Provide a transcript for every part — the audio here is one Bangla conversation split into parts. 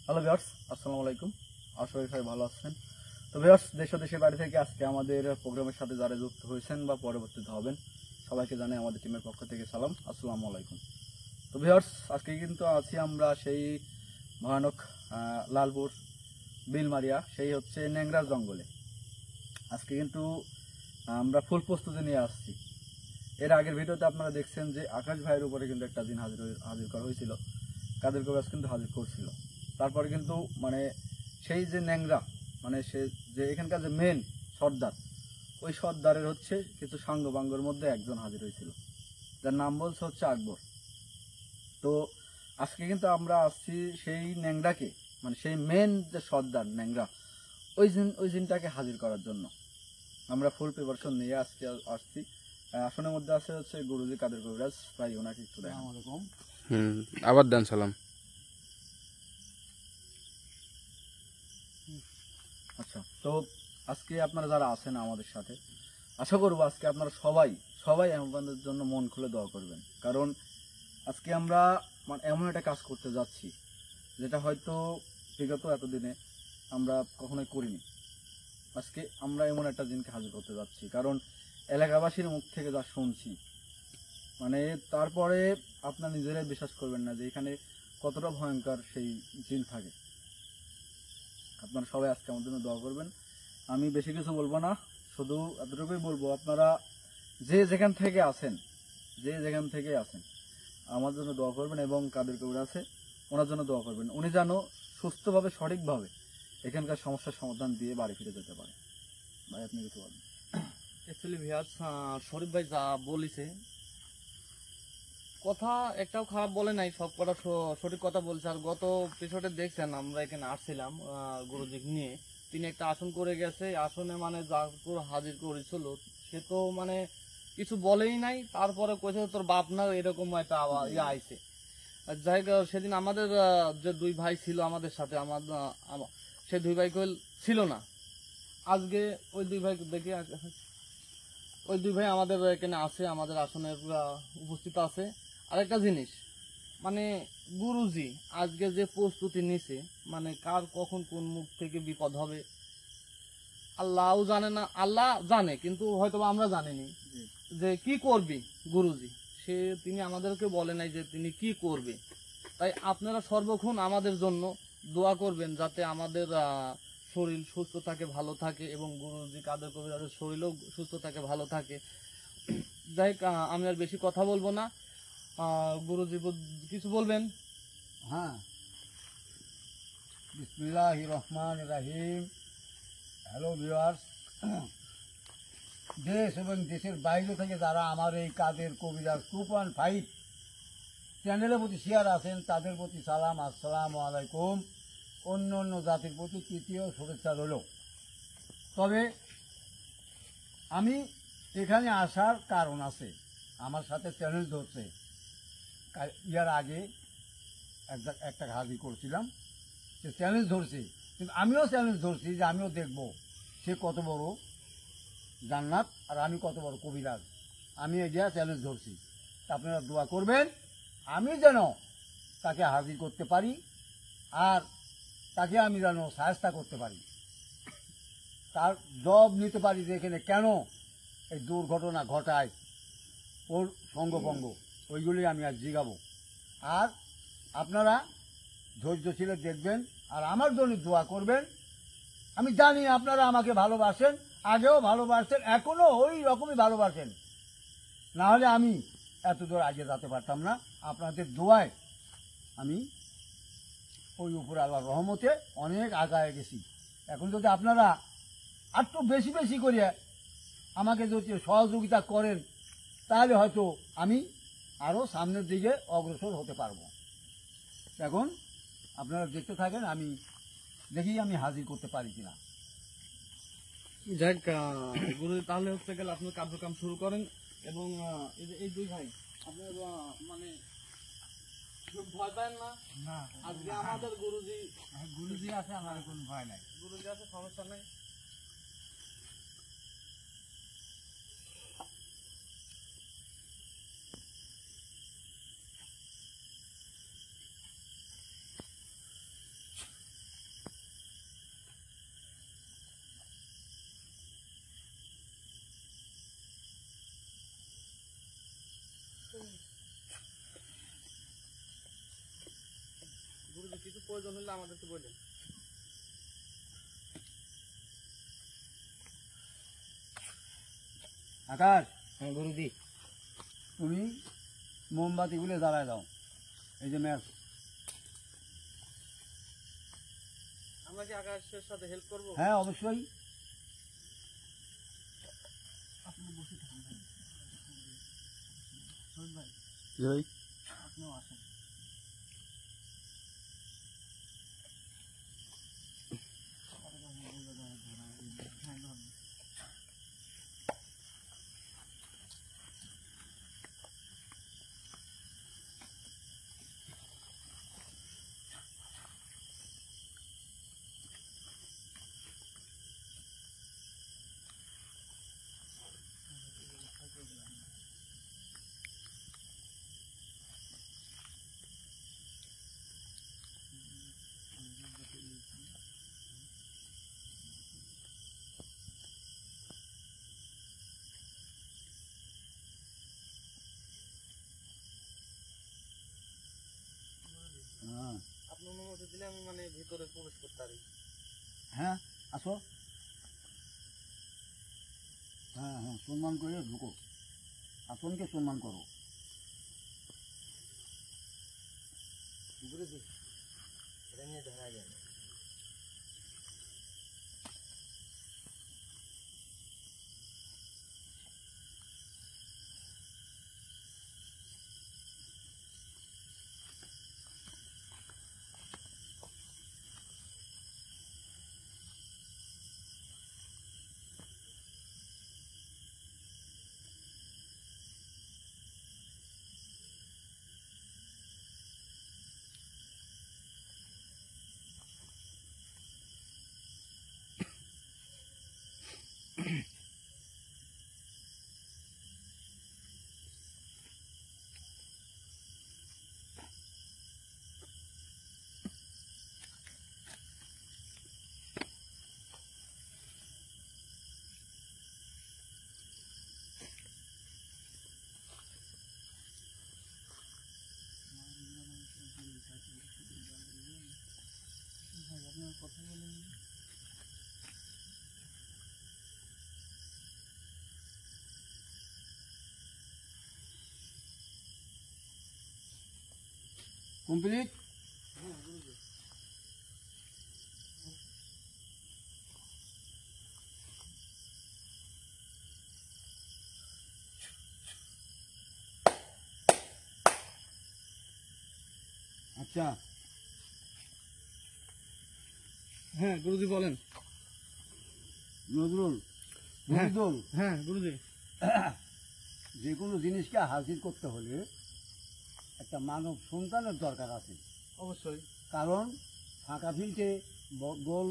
হ্যালো ভিউয়ার্স, আসসালামু আলাইকুম। আশা করি সবাই ভালো আছেন। তো ভিউয়ার্স, দেশ ও দেশের বাড়ি থেকে আজকে আমাদের প্রোগ্রামের সাথে যারা যুক্ত হয়েছেন বা পরবর্তীতে হবেন, সবাইকে জানাই আমাদের টিমের পক্ষ থেকে সালাম, আসসালামু আলাইকুম। তো ভিউয়ার্স, আজকে কিন্তু আছি আমরা সেই ভয়ানক লালপুর বিলমারিয়া, সেই হচ্ছে ন্যাংরার জঙ্গলে। আজকে কিন্তু আমরা ফুল প্রস্তুতি নিয়ে আসছি। এর আগের ভিডিওতে আপনারা দেখছেন যে আকাশ ভাইয়ের উপরে কিন্তু একটা দিন হাজির করা হয়েছিল, কাদের কবিরাজ কিন্তু হাজির করছিল। তারপরে কিন্তু মানে সেই যে ন্যাংরা, মানে সে যে এখানকার যে মেন সর্দার, ওই সর্দারের হচ্ছে কিছু সাঙ্গবাঙ্গর মধ্যে একজন হাজির হয়েছিল, যার নাম বলছে হচ্ছে আকবর। তো আজকে কিন্তু আমরা আসছি সেই ন্যাংরাকে, মানে সেই মেন যে সর্দার ন্যাংরা, ওই জিনটাকে হাজির করার জন্য আমরা ফুল প্রিপারেশন নিয়ে আসছি। আসনের মধ্যে আছে হচ্ছে গুরুজি কাদের কবিরাজ, ভাই ওনাকে একটু দেখান। আবার দেন সালাম। আচ্ছা, তো আজকে আপনারা যারা আছেন আমাদের সাথে, আশা করবো আজকে আপনারা সবাই আমাদের জন্য মন খুলে দোয়া করবেন। কারণ আজকে আমরা মানে এমন একটা কাজ করতে যাচ্ছি যেটা হয়তো বিগত এতদিনে আমরা কখনোই করিনি। আজকে আমরা এমন একটা দিনকে হাজির করতে যাচ্ছি, কারণ এলাকাবাসীর মুখ থেকে যা শুনছি, মানে তারপরে আপনার নিজেরাই বিশ্বাস করবেন না যে এখানে কতটা ভয়ঙ্কর সেই জিন থাকে। আপনারা সবাই আজকে আমার জন্য দোয়া করবেন। আমি বেশি কিছু বলবো না, শুধু এতটুকুই বলবো, আপনারা যে যেখান থেকে আছেন আমার জন্য দোয়া করবেন, এবং কাদের কবির আছে ওনার জন্য দোয়া করবেন। উনি যেন সুস্থভাবে সঠিকভাবে এখানকার সমস্যার সমাধান দিয়ে বাড়ি ফিরে যেতে পারে। ভাই, আপনি কিছু বলেন। অ্যাকচুয়ালি ভিউয়ার্স, শরীফ ভাই যা বলেছে কথা একটাও খারাপ বলে নাই, সব কটা সঠিক কথা বলছে। আর গত এপিসোডে দেখছেন আমরা এখানে আসছিলাম গুরুজি নিয়ে, তিনি একটা আসন করে গেছে, আসনে মানে যা হাজির করেছিল সে তো মানে কিছু বলেই নাই। তারপরে কইছে তোর বাপ না, এরকম একটা ইয়ে আইছে। আর যাই হোক, সেদিন আমাদের যে দুই ভাই ছিল আমাদের সাথে, সে দুই ভাই ছিল না। আজকে ওই দুই ভাই দেখে ওই দুই ভাই আমাদের এখানে আছে, আমাদের আসনে উপস্থিত আছে। আরেকটা জিনিস, মানে গুরুজি আজকে যে প্রস্তুতি নিছে, মানে কার কখন কোন মুখ থেকে বিপদ হবে আল্লাহও জানে না, আল্লাহ জানে কিন্তু হয়তো আমরা জানিনি যে কি করবে গুরুজি। তিনি আমাদেরকে বলে নাই যে তিনি কি করবে। তাই আপনারা সর্বক্ষণ আমাদের জন্য দোয়া করবেন, যাতে আমাদের শরীর সুস্থ থাকে, ভালো থাকে, এবং গুরুজি কাদের কবিরাজের শরীরও সুস্থ থাকে, ভালো থাকে। যাই হোক, আমি আর বেশি কথা বলবো না। গুরুজি কিছু বলবেন? হ্যাঁ, বিসমিল্লাহির রহমানির রহিম। হ্যালো ভিউয়ার্স, দেশ এবং দেশের বাইরে থেকে যারা আমার এই কাদের কবিরাজ 2.5 চ্যানেলের প্রতি শেয়ার আছেন, তাদের প্রতি সালাম, আসসালামু আলাইকুম। অন্য অন্য জাতির প্রতি তৃতীয় শুভেচ্ছা রইল। তবে আমি এখানে আসার কারণ আছে, আমার সাথে চ্যালেঞ্জ ধরছে। ইয়ার আগে একটা হাজির করছিলাম, সে চ্যালেঞ্জ ধরছে, কিন্তু আমিও চ্যালেঞ্জ ধরছি যে আমিও দেখব সে কত বড় জান্নাত আর আমি কত বড় কবিরাজ। আমি এটা চ্যালেঞ্জ ধরছি। আপনারা দোয়া করবেন আমি যেন তাকে হাজির করতে পারি, আর তাকে আমি যেন সাহায্য করতে পারি, তার জব নিতে পারি যে এখানে কেন এই দুর্ঘটনা ঘটায়, ওর সঙ্গভঙ্গ, ওইগুলি আমি আর জিগাবো। আর আপনারা ধৈর্যশীল দেখবেন আর আমার জন্য দোয়া করবেন। আমি জানি আপনারা আমাকে ভালোবাসেন, আগেও ভালোবাসেন, এখনো ওই রকমই ভালোবাসেন, না হলে আমি এত দূর আগে যেতে পারতাম না। আপনাদের দোয়ায় আমি ওই উপর আল্লাহর রহমতে অনেক আগায় গেছি। এখন যদি আপনারা একটু বেশি বেশি করে আমাকে যদি সহযোগিতা করেন, তাহলে হয়তো আমি আরও সামনের দিকে অগ্রসর হতে পারবো। এখন আপনারা দেখতে থাকেন, আমি দেখি আমি হাজির করতে পারি কিনা। যাক, গুরুজি তাহলে হচ্ছে গেলে আপনি কার্যক্রম শুরু করেন। এবং এই দুই ভাই আপনার মানে ভয় পান না? আজকে আমাদের গুরুজি আছে, আমার কোনো ভয় নাই। গুরুজি আছে, সমস্যা নাই। কিছু প্রয়োজন হলে আমাদেরকে বললেন। আকাশ, হ্যাঁ গুরুজি। তুমি মোমবাতিগুলো জ্বালায় দাও, এই যে ম্যাচ। আমরা কি আকাশের সাথে হেল্প করবো? হ্যাঁ অবশ্যই। আপনি বসে থাকুন ভাই। শহীদ ভাই জি ভাই। আপনিও আসেন। হ্যাঁ আপনি অনুমতি দিলে আমি মানে ভিতরে প্রবেশ করতে পারি। হ্যাঁ আসো। হ্যাঁ হ্যাঁ, সম্মান করে ঢুকো, আসনকে সম্মান করো। গুরুজি এটা নিয়ে ধরা যায় না। কমপ্লিট। আচ্ছা, হ্যাঁ গুরুজি বলেন। নজরুল, নজরুল, হ্যাঁ গুরুজি। যে কোনো জিনিসকে হাসিল করতে হলে একটা মানব সন্তানের দরকার আছে। অবশ্যই। কারণ ফাঁকা ফিল্ডে বল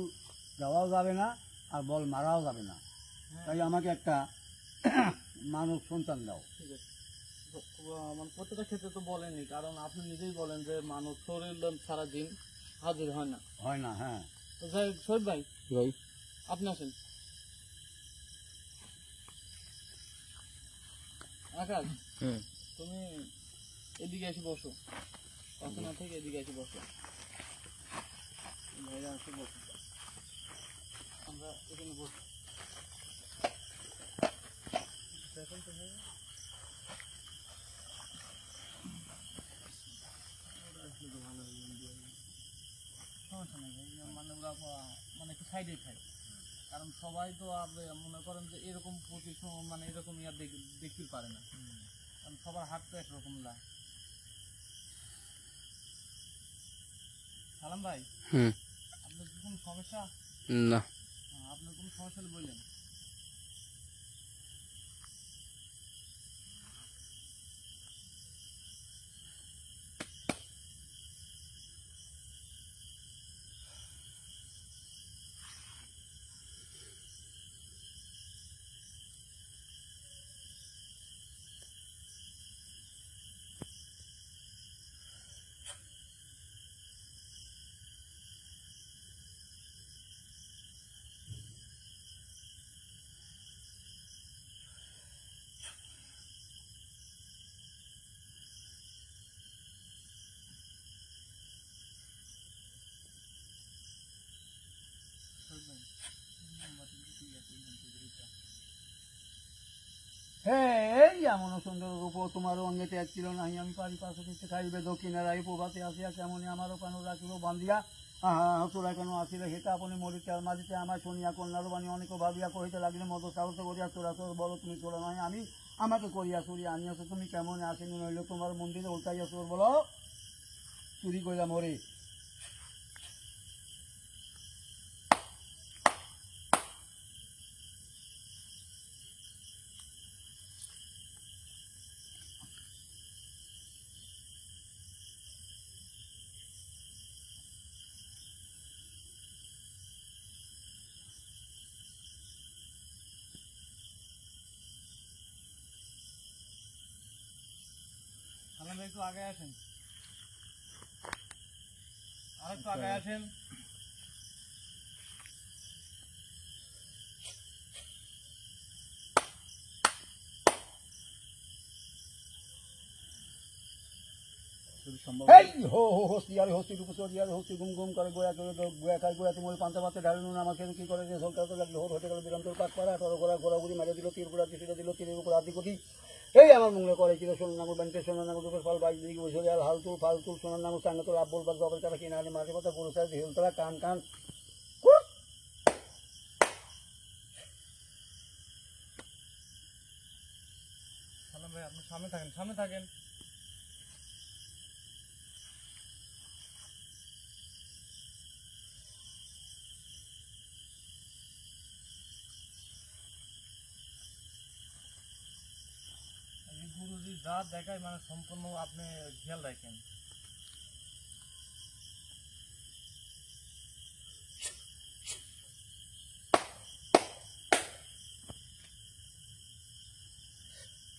দেওয়াও যাবে না আর বল মারাও যাবে না। তাই আমাকে একটা মানব সন্তান দাও। ঠিক আছে। মানে প্রত্যেকটা ক্ষেত্রে তো বলেনি, কারণ আপনি নিজেই বলেন যে মানুষ শরীর ছাড়া জিন হাজির হয় না। হয় না, হ্যাঁ। তো যাই হোক, শহীদ ভাই ভাই। আপনি আসেন। আকাশ হুম। তুমি এদিকে এসে বসো, পাশনা থেকে এদিকে এসে বসো। ভাইরা এসে বসো, আমরা এখানে বসি। দেখেন তো ভাইয়া, ওরা আসলে তো ভালো হলো, সমস্যা নেই ভাই, মানে ওরা মানে একটু সাইডে খায়। কারণ সবাই তো মনে করেন যে এরকম মানে এরকম ইয়া দেখতে পারে না, কারণ সবার হাত তো একরকম না। সালাম ভাই, হুম। আপনার কি কোনো সমস্যা? না। আপনার কোনো সমস্যা হলে বললেন। এমন সুন্দর রূপ তোমার অঙ্গেতে এক ছিল নাহি আমি পারি পাশে দিতে খাইবে দক্ষিণের রাই প্রভাতে আসিয়া কেমনই আমারও কেন রাখিব বান্ধিয়া তোরা কেন আসিলে হেতা আপনি মরিচার মাঝিতে আমার শুনিয়া কন্যার বাণী অনেক ভাবিয়া কহিতে লাগিলে মতো সাহস করিয়া তোরা তোর বলো তুমি তোরা নয় আমি আমাকে করিয়া চুরি আনিয়াছ তুমি কেমন আসেনি নইলে তোমার মন্দিরে উল্টাইয়া চোর বলো চুরি করিয়া মরে সালাম ভাই একটু আগে আসেন, আর একটু আগে আসেন। যদি সম্ভব এই হো হো হস্তি আর হস্তি রূপ চরি আর হস্তি গুম গুম করে গোয়া করে গোয়া খাই গোয়া তুমি পান্তা পাতে ঢালুন আমাকে কি করে যে সরকার লাগলো হোর হতে গেল বিরান্তর পাক পাড়া আঠারো ঘোরা ঘোরাঘুরি মেরে দিল তীর ঘোরা তীরে দিল তীরের উপর আদি কোটি এই আমার মঙ্গলে করে ছিল সোনার নাঙ্গল বানিতে সোনার নাঙ্গল দুপুর ফল বাইশ দিকে বসে আর হালতুল ফালতুল সোনার নাঙ্গল চাঙ্গে তো লাভ বলবার জবের কাটা কিনে আনে মাঠে পাতা গরু সাইজ হিলতলা কান কান সালাম ভাই আপনি সামনে থাকেন, সামনে থাকেন। এই গুরুজি যা দেখায় মানে সম্পূর্ণ আপনি খেয়াল রাখেন।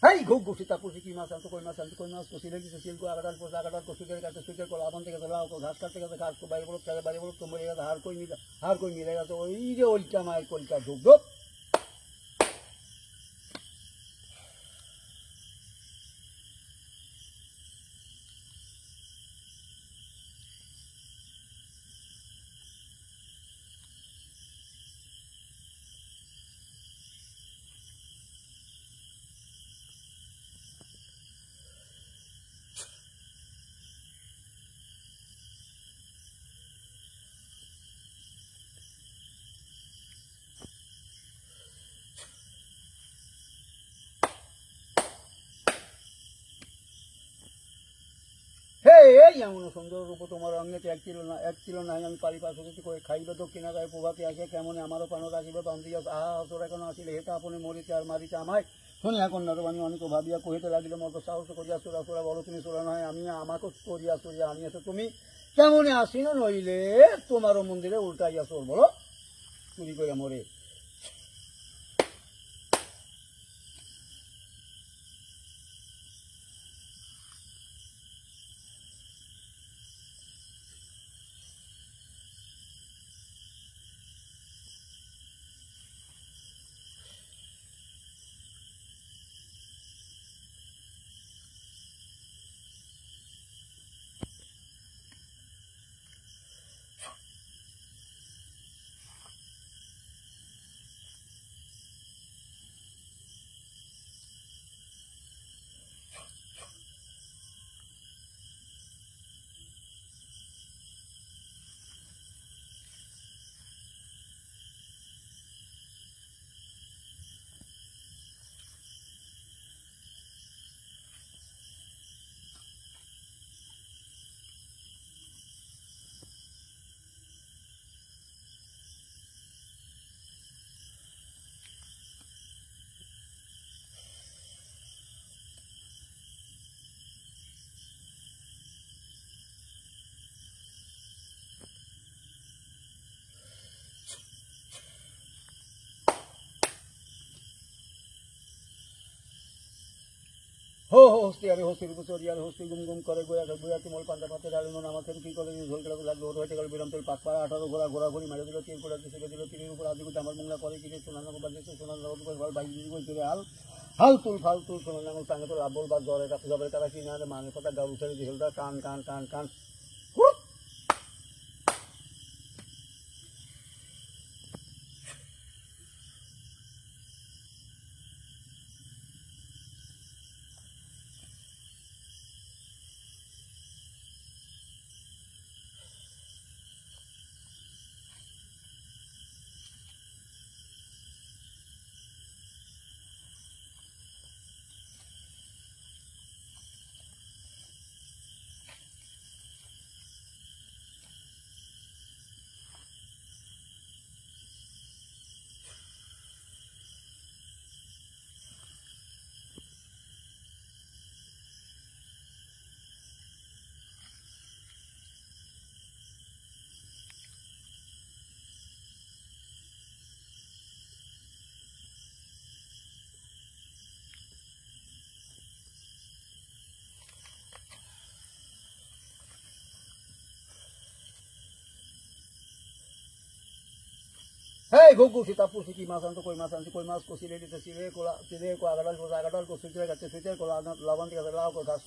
এই ঘুক ঘুষি তাপুসি কি মাছ আনতো কই মাছ আনতো কই মাছ কষি লেগেছে সিল কো আগাটার পোষা আগাটার কষুকের কাছে সুকের কলা আবন থেকে ধরা ঘাস কাটতে গেছে ঘাস কো বাইরে বলো চালে বাইরে বলো তো মরে গেছে হার কই মিলে গেছে ওই যে ওইটা মায়ের কলিকা ঢুক ঢুক এই এমন সুন্দর রূপ তোমার অঙ্গেতে এক ছিল নাই আমি পারি পাশ হতে করে খাইবে দক্ষিণা গায়ে প্রভাতে আসে কেমন আমারও পানো রাখিবে বান্ধিয়া তোরা কেন আসিলে হেতা আপনি মরিতে আর মারিতে আমায় শুনিয়া কন্যার বাণী অনেক ভাবিয়া কহিতে লাগিলে মতো সাহস করিয়া চোরা চোরা বলো তুমি চোরা নয় আমি আমাকে করিয়া চোরিয়া আনিয়াছো তুমি কেমন আসিনা নইলে তোমারও মন্দিরে উল্টাইয়া চোর বলো চুরি করিয়া মরে হো হো হস্তি আরে হস্তির উপর চড়ি আর হস্তি গুম গুম করে গোয়া তিমল পান্তা পাতে ডালিনো আমাকে কি করে ঝোল খেলাতে লাগলো ওর হইতে গেল বিরামতল পাক পাড়া 18 ঘোরা ঘোরাঘুরি মেরে দিল তীর করে দিছে দিল তীরের উপর আদি করতে আমার মংলা করে কিনে সোনার নাম বাজে সোনার নাম করে ভালো বাইক দিন করে হাল হালতুল ফালতুল সোনার নাম সঙ্গে তো আবল বা জ্বরে কাছে জবের তারা কিনে আনে মানে কথা গাউ ছেড়ে ঝোলটা কান কান কান কান Hey, gugu kita pusi ki masan to koi mas ko sile dite sile ko agadal ko sutre gache sutre ko lavan tika lao ko ghas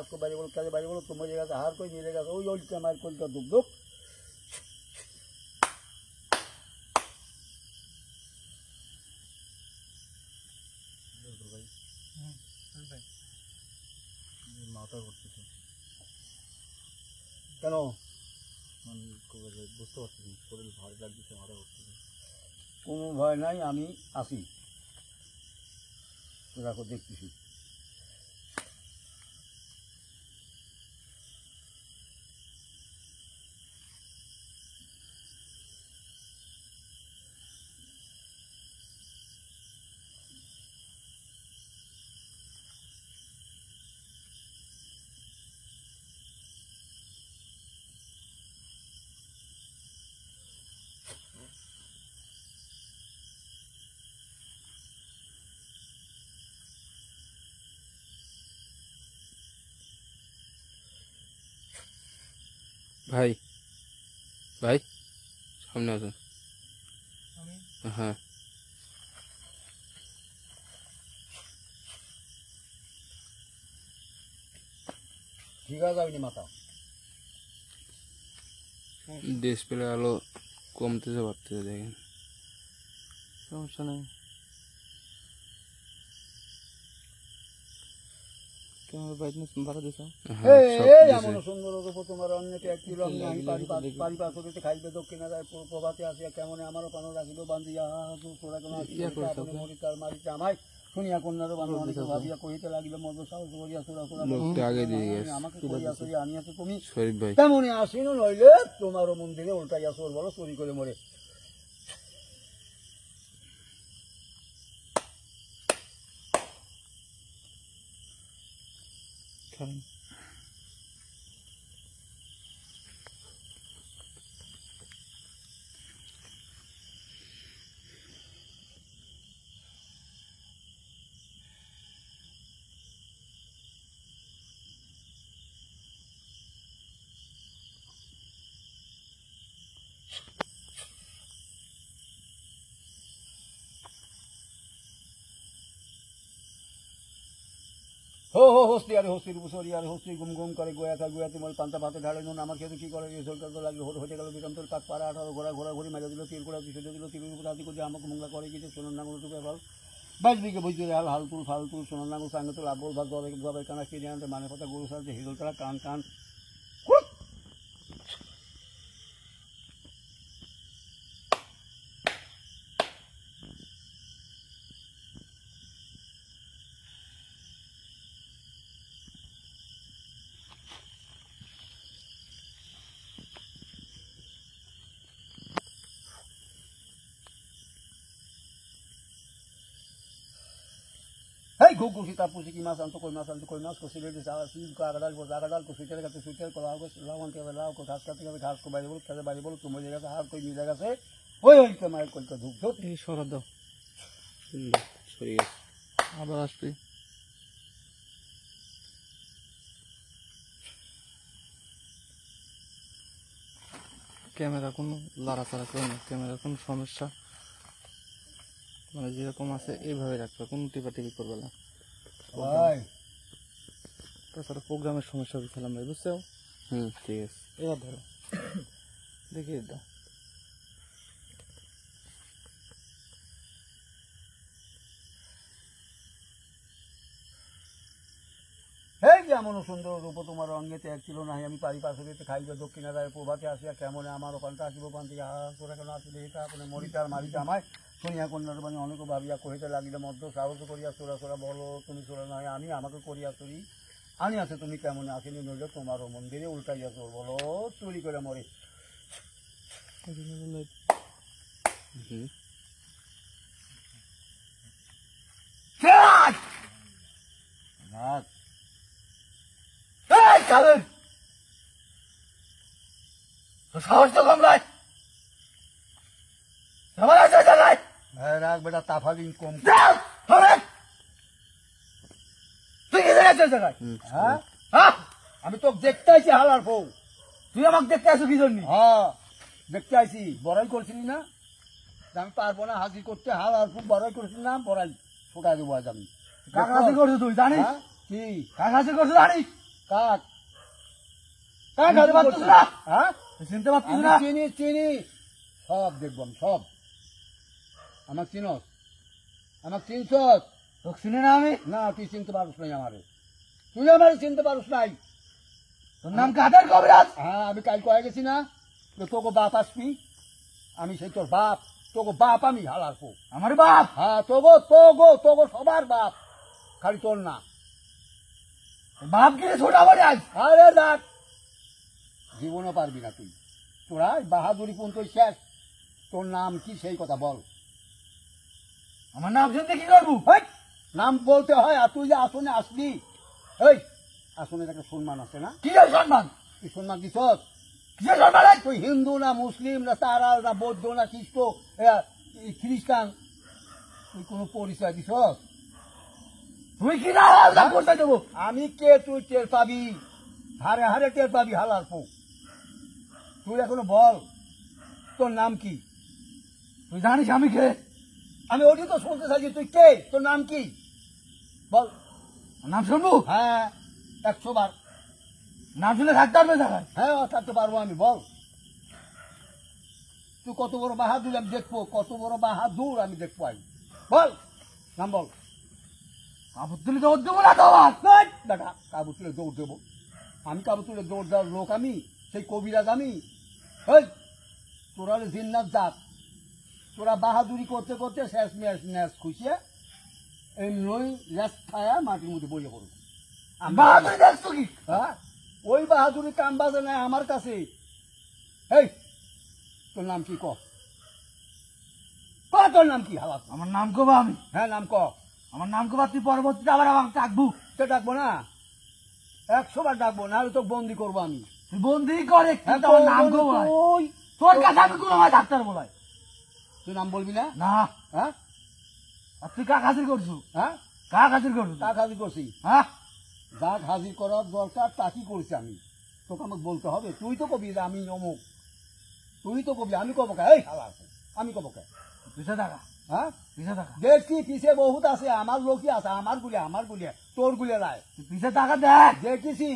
ko bari bolo to moje gache har koi mile gache oi olta mar kol ka duk duk মাথা ঘুরতেছে, কেন বুঝতে পারছি শরীর ভারী লাগতেছে, মাথা ঘুরতেছে। কোনো ভয় নাই, আমি আসি, রাখো দেখতেছি। ভাই ভাই সামনে আসুন। হ্যাঁ ঠিক আছে, যাবি মাথা ডিসপ্লে আলো কমতেছে বাড়তেছে দেখেন। সমস্যা নেই, ক্যামেরা ব্রাইটনেস বাড়া দিছ। হ্যাঁ সব দিছে। এমন সুন্দর রূপ তোমার অন্যকে এক কিলো আমি পারিপার্শ্বিক খাইবে দক্ষিণা যায় প্রভাতে আসিয়া কেমন আমারও পানো রাখিল বান্ধিয়া তোরা কেন মরিতার মারিতে আমায় শুনিয়া কন্যারও বান্ধব অনেক ভাবিয়া কহিতে লাগিল মদ সাহস করিয়া তোরা লোকটা আগে দিয়ে গেছে। আমাকে করিয়া সরিয়া আনিয়াছো তুমি শরীফ ভাই তেমনই আসিন, নইলে তোমারও মন্দিরে উল্টাইয়া চোর বলো চুরি করে মরে। हो हो हस्ती अरे हस्ती रूपसरी अरे हस्ती गुम गुम करे गोया था गोया तुम्हारे पांता भाते ढाले नुन আমার খেতে কি করে এই সরকার তো লাগলো হতে গেল বিরামতল পাক পাড়া 18 ঘোড়া ঘোড়া ঘুরি মারা দিল তীর ঘোড়া পিছু দিল তীর উপর আদি করে আমাকে মংলা করে কিছু সোনার নাঙ্গল টুপে ফল বাইশ বিকে বুঝতে হাল হালতুল ফালতুল সোনার নাঙ্গল সঙ্গে তো লাভল ভাগ গবে কানা কিনে আনতে মানে কথা গরু সাথে হিজল তারা কান কান Hey, gugu kita pusi ki mas anto koi mas ko sile de sa sil ka agadal ko suiter ka suiter ko lawan ke lao ko घास को बारी बोल तुम हो जाएगा हाथ कोई मिल जाएगा से ওই के मार कोल का धूप धूप এই সরা দাও, সুন্দর সরে গেছে। আবার আসবে। ক্যামেরা কোনো লাড়াচাড়া করে না, ক্যামেরার কোনো সমস্যা মানে যেরকম আছে এইভাবে রাখবে, কোনো টিপাটিপি করবে না। ভাই তাছাড়া প্রোগ্রামের সমস্যা হয়েছিলাম ভাই, বুঝছো? ঠিক আছে। এবার ধরো, দেখিয়ে দাও। এই যে এমন সুন্দর রূপ তোমার অঙ্গেতে এক ছিল না, আমি পারিপার্শ্বিক খাইবে দক্ষিণা যায় প্রভাতে আসিয়া কেমন আমার ওখানটা আসিব পান্তি তোরা কেন আসলে এটা আপনি মরিতার মারিতে আমায় শুনিয়া কন্যার বাণী অনেক ভাবিয়া কহিতে লাগিলে মধ্য সাহস করিয়া চোরা চোরা বলো তুমি চোরা নয় আমি আমাকে করিয়া চুরি আনি আছে তুমি কেমন আসেনি নইলে তোমারও মন্দিরে উল্টাইয়া চোর বলো চুরি করে মরে। রাত কালেন সাহস তো কমলাই আমার আছে জায়গায় রাখ বেটা তাফালিং কম তুই কি জায়গায় জায়গায় হ্যাঁ হ্যাঁ আমি তো দেখতে আইছি হালার বউ, তুই আমাকে দেখতে আসো কি জন্য? হ্যাঁ দেখতে আইছি, বড়াই করছিলি না যে আমি পারবো না হাজির করতে, হাল আর খুব বড়াই করেছিলাম, বড়াই ছোটা দেবো আজ আমি। কাক হাসি করছো তুই জানিস? হ্যাঁ? কি কাক হাসি করছো জানিস? কাক? কাক হাসি পারছিস না? হ্যাঁ, তুই চিনতে পারছিস আমি না? চিনি চিনি, সব দেখবো আমি সব। আমার চিনস? আমার চিনছস? তোকে চিনি না আমি? না, তুই চিনতে পারস নাই আমারে, তুই আমারে চিনতে পারস নাই। তোর নাম কাদের কবিরাজ? হ্যাঁ, আমি কাল কয়ে গেছি না যে তোকে বাপ আসবি, আমি সেই তোর বাপ, তোকে বাপ আমি হালার পো। আমার বাপ? হ্যাঁ, তোগো সবার বাপ, খালি তোর না। বাপ গিয়ে ছোটা বলে আজ? আরে দেখ, জীবনও পারবি না তুই, তোরা বাহাদুরি পর্যন্ত শেষ। তোর নাম কি সেই কথা বল। আমার নাম শুনতে কি করবো? হেই, নাম বলতে হয়, আর তুই যে আসনে আসলি, এই আসনের একটা সম্মান আছে না? কিসের সম্মান? তুই সম্মান দিস? কিসের সম্মান? এই? তুই হিন্দু না মুসলিম না তারাল না বৌদ্ধ না খ্রিস্টান, তুই কোনো পরিচয় দিস? তুই কি না করতে দেবো? আমি কে তুই টের পাবি, হারে হারে টের পাবি হালার পো। তুই এখনো বল তোর নাম কি? তুই জানিস আমি কে? আমি ওটি তো শুনতে চাইছি, তুই কে, তোর নাম কি বল। নাম শুনবো? হ্যাঁ, 100 বার। নাম শুনে থাকতে পারবে জায়গায়? হ্যাঁ, থাকতে পারবো আমি, বল। তুই কত বড় বাহাদুর আমি দেখবো, কত বড় বাহাদুর আমি দেখবো আমি, বল নাম বল। কাপড় তুলে দৌড় দেবো না তো আমার? এই, বেটা কাবু তুলে দৌড় দেবো? আমি কাবু তুলে দৌড় দেওয়ার লোক আমি, সেই কবিরাজ আমি? এই, তোরা হলে জিন্নাত জাত, তোরা বাহাদুরি করতে করতে শেষ ম্যাচ খুশিয়ে এমনি রেস্ট খায়া মাটির মধ্যে বইয়ে পড়বো। বাহাদুরি দেখছো কি? হ্যাঁ, ওই বাহাদুরি কাম বাজে নাই আমার কাছে। এই, তোর নাম কি ক? তোর নাম কি হালাত? আমার নাম কবা আমি? হ্যাঁ, নাম ক। আমার নাম কবা, তুই পরবর্তীতে আবার আমাকে ডাকবো। তো ডাকবো না, 100 বার ডাকবো, নাহলে তো বন্দি করবো আমি। তুই বন্দি করে হ্যাঁ, কিন্তু আমার নাম বন্দি কবা। তুই। তোর কাছে আমি কোনো আমার ডাক্তার বলাই তুই নাম বলবি না? না। হ্যাঁ আর তুই কাক হাজির করছু? হ্যাঁ, কাক হাজির করছু? কাক হাজির করছি? হ্যাঁ, যাক হাজির করার দরকার তাকি করেছি আমি, তোকে আমাকে বলতে হবে। তুই তো কবি যে আমি অমুক, তুই তো কবি, আমি কব কে? এই হালার, আমি কব কে? পিছে থাকা, হ্যাঁ, পিছে থাকা, দেখছি পিছে বহুত আছে, আমার লোকই আছে, আমার গুলিয়া তোর গুলিয়া রায় তুই পিছে থাকা দেখ। দেখেছি,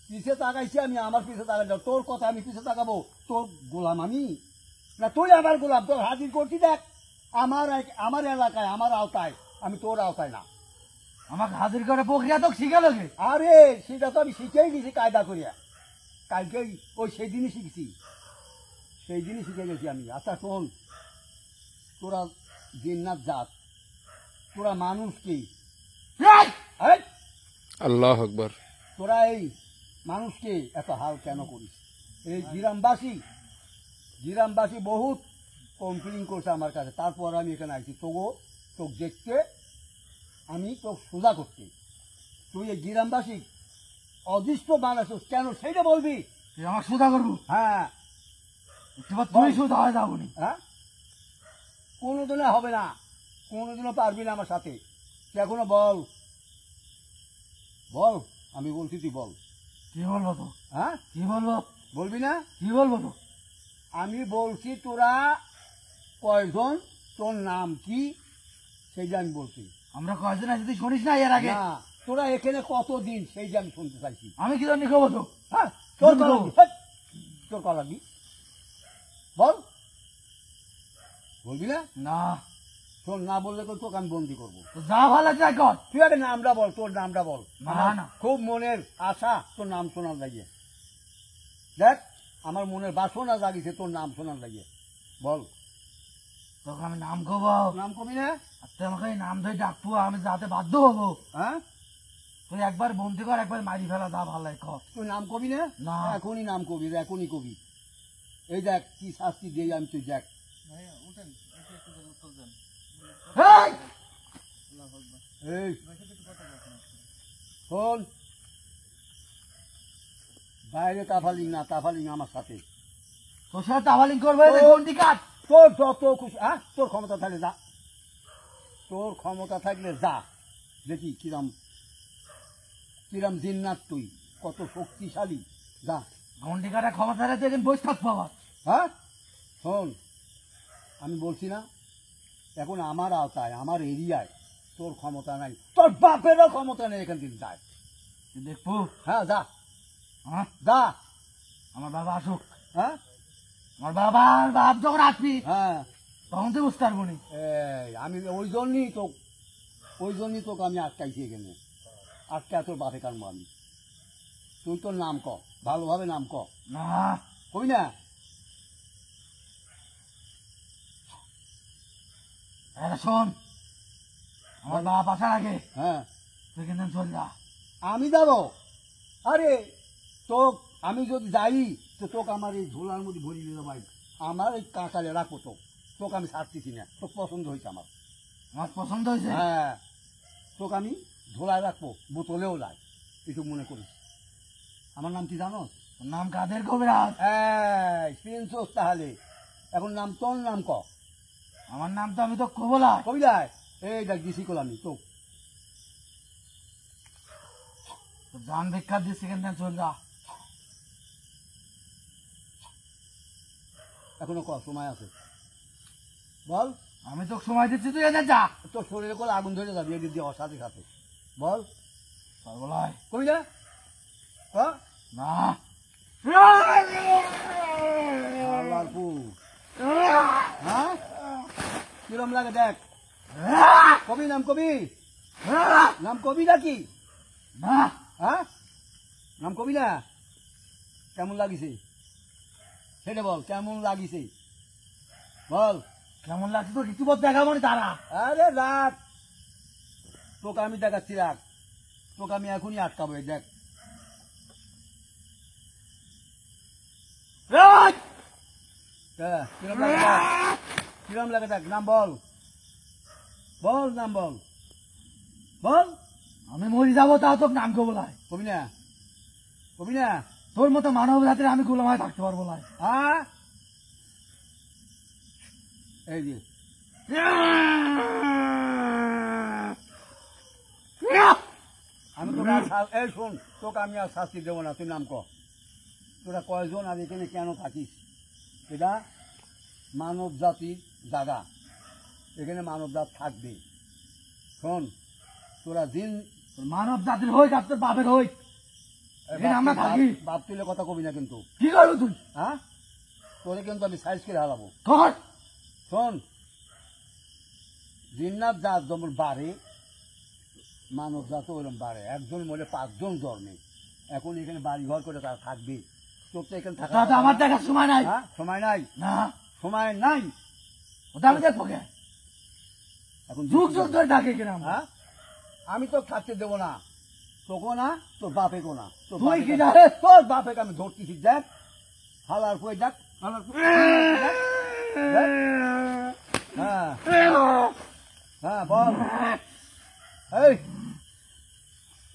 পিছে তাকাইছি আমি, আমার পিছে তাকাই যাও, তোর কথা আমি পিছে তাকাবো? তোর গোলাম আমি না তুই আমার গোলাম? তোর হাজির করছি দেখ, আমার এলাকায়, আমার আওতায়, আমি তোর আওতায় না। আমাকে হাজির করে প্রক্রিয়া তো শিখালো কে? আরে সেটা তো আমি শিখেই গেছি কায়দা করিয়া, কালকে ওই সেই দিনই শিখছি, সেই দিনই শিখে গেছি আমি। আচ্ছা শোন, তোরা জিন্নাত জাত, তোরা মানুষ কি? এই! এই, আল্লাহ আকবার। তোরা এই মানুষকে এত হাল কেন করিস? এই গ্রামবাসী বহুত কমপ্লেন করছে আমার কাছে, তারপর আমি এখানে আসছি তোক দেখতে, আমি তোক সোজা করতে। তুই এই গ্রামবাসী অদৃষ্ট বানাচ্ছিস কেন সেইটা বলবি? তুই আমাকে সোজা করবো? হ্যাঁ এবার তুই সোজা হয়ে যাবো নি। হ্যাঁ, কোনোদিনও হবে না, কোনোদিনও পারবি না আমার সাথে। তুই এখনো বল, আমি বলছি তুই বল। কি বলবো তো? হ্যাঁ, কি বলবো? বলবি না? কি বলবো তো? আমি বলছি তোরা কয়জন, তোর নাম কি সেইটা আমি বলছি। আমরা কয়জন আছি তুই শুনিস না এর আগে? না, তোরা এখানে কতদিন সেইটা আমি শুনতে চাইছি। আমি কি জানি খবর তো? হ্যাঁ, তোর কি কলা বলবো? কি? হেৎ, তোর কলা কি বল, বলবি না? না, তোর না বললে তো তোকে আমি বন্দি করবো। তো যা ভালো যাই কর। তুই আগে নামটা বল, তোর নামটা বল। না, আমার না। খুব মনের আশা তোর নাম শোনার লাগিয়ে, দেখ আমার মনের বাসনা জাগিছে তোর নাম শোনার লাগিয়ে, বল। তোকে আমি নাম কবো, নাম কবি না? আর তুই আমাকে এই নাম ধরে ডাকবো, আমি যাতে বাধ্য হবো। হ্যাঁ, তুই একবার বন্দি কর, একবার মারি ফেলা, যা ভালো লাগে কর। তুই নাম কবি না? না। এখনই নাম কবি, এখনই কবি। এই দেখ কি শাস্তি দিই আমি, তুই দেখ। ভাইয়া উঠেন, উঠে একটু যেন উত্তর দেন। এই! আল্লাহু আকবার। এই ভাই সাথে একটু কথা বলছেন। শোন, বাইরে তাফালিং না, তাফালিং আমার সাথে। তোর সাথে তাবালিং করবে ও! বন্দি কাট। তোর যত খুশি, হ্যাঁ তোর ক্ষমতা থাকলে যা, তোর ক্ষমতা থাকলে যা, দেখি কিরাম জিন্নাত, তুই কত শক্তিশালী, যা। গন্ডি কাটা ক্ষমতা রেখে এখন বসে থাকবো আবার। হ্যাঁ, শোন, আমি বলছি না, এখন আমার আওতায়, আমার এরিয়ায় তোর ক্ষমতা নাই, তোর বাপেরও ক্ষমতা নেই এখান থেকে যায়। দেখবো। হ্যাঁ যা, হ্যাঁ, যা। আমার বাবা আসুক। হ্যাঁ আমার বাবার বাপ যখন আসবি হ্যাঁ, তখন তো বুঝতে পারবো নি। আমি ওই জন্যই তোকে আমি আটকাইছি এখানে, আটকায় তোর বাপে কানবো আমি। তুই তোর নাম ক, ভালোভাবে নাম ক। না, কবি না? এটা শোন, আমার বাপ আসার আগে হ্যাঁ, তুই কিন্তু চল যা। আমি যাবো? আরে আমি যদি যাই তো তোকে আমার এই ঝোলার মধ্যে ভরি নিল ভাই, আমার এই কাঁকালে রাখবো তোকে আমি ছাড়তেছি না, তোর পছন্দ হয়েছে আমার। আমার পছন্দ হয়েছে। হ্যাঁ, তোকে আমি ধোলায় রাখবো, বোতলেও লাই, এটুকু মনে করিস। আমার নাম কি জানো? তোর নাম কাদের কবিরাজ? শুনছোস তাহলে? এখন তোর নাম ক। আমার নাম তো আমি তো কবলা। কবিরাজ, এই দেখ দিছি কল আমি তো। জান ভিক্ষা দিচ্ছি কিন্তু চল যা। এখনো ক, সময় আছে, বল। আমি তো সময় দিচ্ছি, তুই এনে যা। তোর শরীরে করে আগুন ধরে যাবি এদিক দিয়ে সাথে সাথে, বল। বলাই কবিরা ক। না, আল্লাহর পুত। হ্যাঁ, কিরম লাগে দেখ। কবি নাম কবি, নাম কবি নাকি? না, হ্যাঁ, নাম কবি না? কেমন লাগিছে সেটা বল, কেমন লাগিছে বল। কেমন লাগছে তো কিছু বল, দেখাবো না তারা। আরে রাখ, তোকে আমি দেখাচ্ছি, রাখ, তোকে আমি এখনই আটকাবো, এই দেখ। কিরম লাগে দেখ, কিরম লাগে দেখ, নাম বল, বল নাম বল, বল। আমি মরি যাবো তাও তোর নাম কবলাই। কবি না, কবি না? তোর মতো মানব জাতির আমি গোলাম হয়ে থাকতে পারবো না। হ্যাঁ, এই যে আমি তোকে এই শোন, তোকে আমি আর শাস্তি দেবো না, তুই নাম ক। তোরা কয়জন আর এখানে কেন থাকিস? এটা মানব জাতির জায়গা, এখানে মানব জাত থাকবে। শোন, তোরা দিন মানব জাতির হই আর তোর বাপের হই, এখানে আমরা থাকি। বাপ তুলে কথা কবি না কিন্তু, কি করবো তুই? হ্যাঁ, তোরে কিন্তু আমি সাইজ করে হারাবো। কর। শোন, জিন্নাত জাত যেমন বাড়ে, মানব জাত ওরকম বাড়ে, একজন মরে 5 জন জন্মে। এখন এখানে বাড়ি ঘর করে তারা থাকবে, তোর তো এখানে থাকা ওটা আমার দেখার সময় নাই। হ্যাঁ, সময় নাই, না, সময় নাই। ওটা আমি দেখবো কে? এখন যুগ যুগ ধরে থাকে কিনা আমরা। হ্যাঁ, আমি তো থাকতে দেবো না, তোকে না, তোর বাপে গো না। তুই কি জানিস? তোর বাপেকে আমি ধরতেছি, দেখ হালার করে, দেখ হালার করে, দেখ, দেখ। হ্যাঁ হ্যাঁ, বল। এই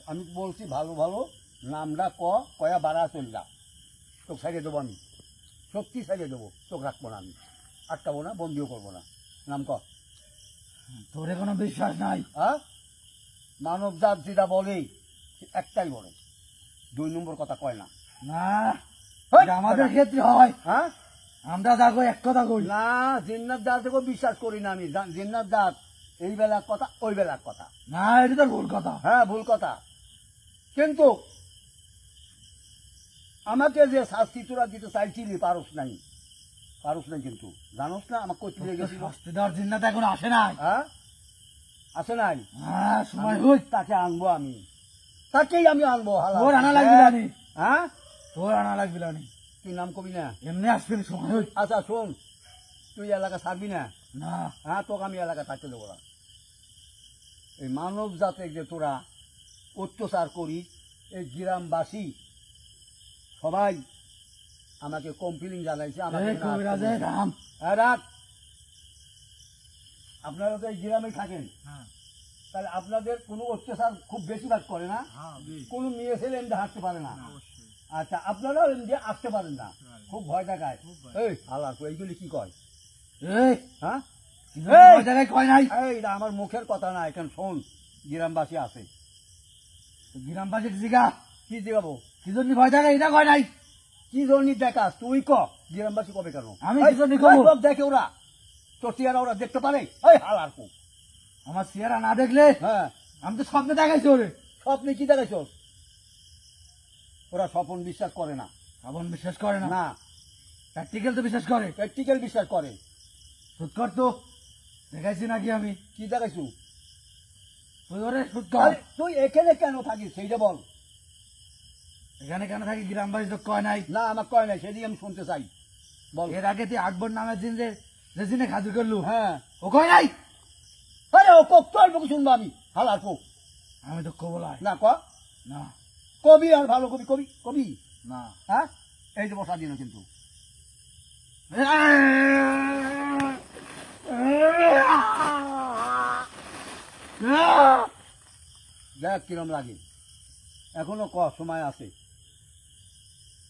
আমি বলছি ভালো ভালো নামটা কয়া বাড়া চল যা, তোকে সাইডে দেবো আমি, সত্যি সাইডে দেবো, তোকে রাখবো না আমি, আটকাবো না, বন্দিও করবো না। নাম ক। তোরে কোনো বিশ্বাস নাই। হ্যাঁ, মানব জাত যেটা বলে একটাই বলে, 2 নম্বর কথা কয় না। না, হেই, এটা আমাদের ক্ষেত্রে হয়। হ্যাঁ, আমরা দেখো এক কথা কই না, জিন্নাত জাতকেও বিশ্বাস করি না আমি। জিন্নাত জাত এই বেলা এক কথা, ওই বেলা এক কথা। না, এটা তো ভুল কথা। হ্যাঁ, ভুল কথা। কিন্তু আমাকে যে শাস্তি তোরা দিতে চাইছিলি, পারস নাই কিন্তু, জানোস না আমাকে কই তুলে গেছিল। শাস্তি দেওয়ার জিন্নাত এখন আসে নাই। হ্যাঁ, আসে নাই। হ্যাঁ, সময় হই। তাকে আনবো আমি, তাকেই আমি আনবো। হালা তোর আনা লাগবে না নি। হ্যাঁ, তোর আনা লাগবে না নি। তুই নাম কবি না? এমনি আসবে না, সময় হই। আচ্ছা শোন, তুই এলাকা ছাড়বি না। না, হ্যাঁ, তোকে আমি এলাকা থাকতে দেবো না। এই মানব জাতে যে তোরা অত্যাচার করিস, এই গ্রামবাসী সবাই আমাকে কমপ্লেন জানাইছে। আমাকে এই কবিরাজের রাম। হ্যাঁ, রাখ। আপনারা তো এই গ্রামে থাকেন, তাহলে আপনাদের কোনো অত্যাচার খুব বেশিরভাগ করে না? কোনো মেয়ে ছেলে এমনি হাঁটতে পারে না। আচ্ছা, আপনারাও এমনি আসতে পারেন না, খুব ভয় দেখায়। এই আল্লাহ, এইগুলি কি কয়? এই, হ্যাঁ, ওই জায়গায় কয় নাই। এইটা আমার মুখের কথা না, এখানে শোন, গ্রামবাসী আছে। গ্রামবাসী জিগা কি দেখাবো? কি জন্য ভয় থাকে এটা কয় নাই। কি জন্য দেখাস তুই ক? গ্রামবাসী কবে কেন? আমি এই, কি জন্য কব? সব দেখে ওরা, তোর চেহারা ওরা দেখতে পারে? এই হালার কো, আমার চেহারা না দেখলে হ্যাঁ আমি তো স্বপ্নে দেখাইছি ওরে। স্বপ্নে কি দেখাইছ? ওরা স্বপন বিশ্বাস করে না। শ্রাবণ বিশ্বাস করে না, না, প্র্যাকটিক্যাল তো বিশ্বাস করে। প্র্যাকটিক্যাল বিশ্বাস করে। সুৎকর তো দেখাইছি নাকি আমি? কি দেখাইছু? তুই ওরে সুৎকর। আরে তুই এখানে কেন থাকিস সেইটা বল। এখানে কেন থাকি গ্রামবাসী তো কয় নাই। না আমার কয় নাই, সেদিকে আমি শুনতে চাই, বল। এর আগে তুই আকবর নামের দিন যে দিনে খাজু করলু, হ্যাঁ, ও কয় নাই? আরে ও কোক তোর মুখে শুনবো আমি, হালার কোক। আমি তো কবলাই না ক, না কবি আর ভালো কবি, কবি কবি না। হ্যাঁ, এই যে বসা দিন কিন্তু দেখ কিরম লাগে। এখনো সময় আছে,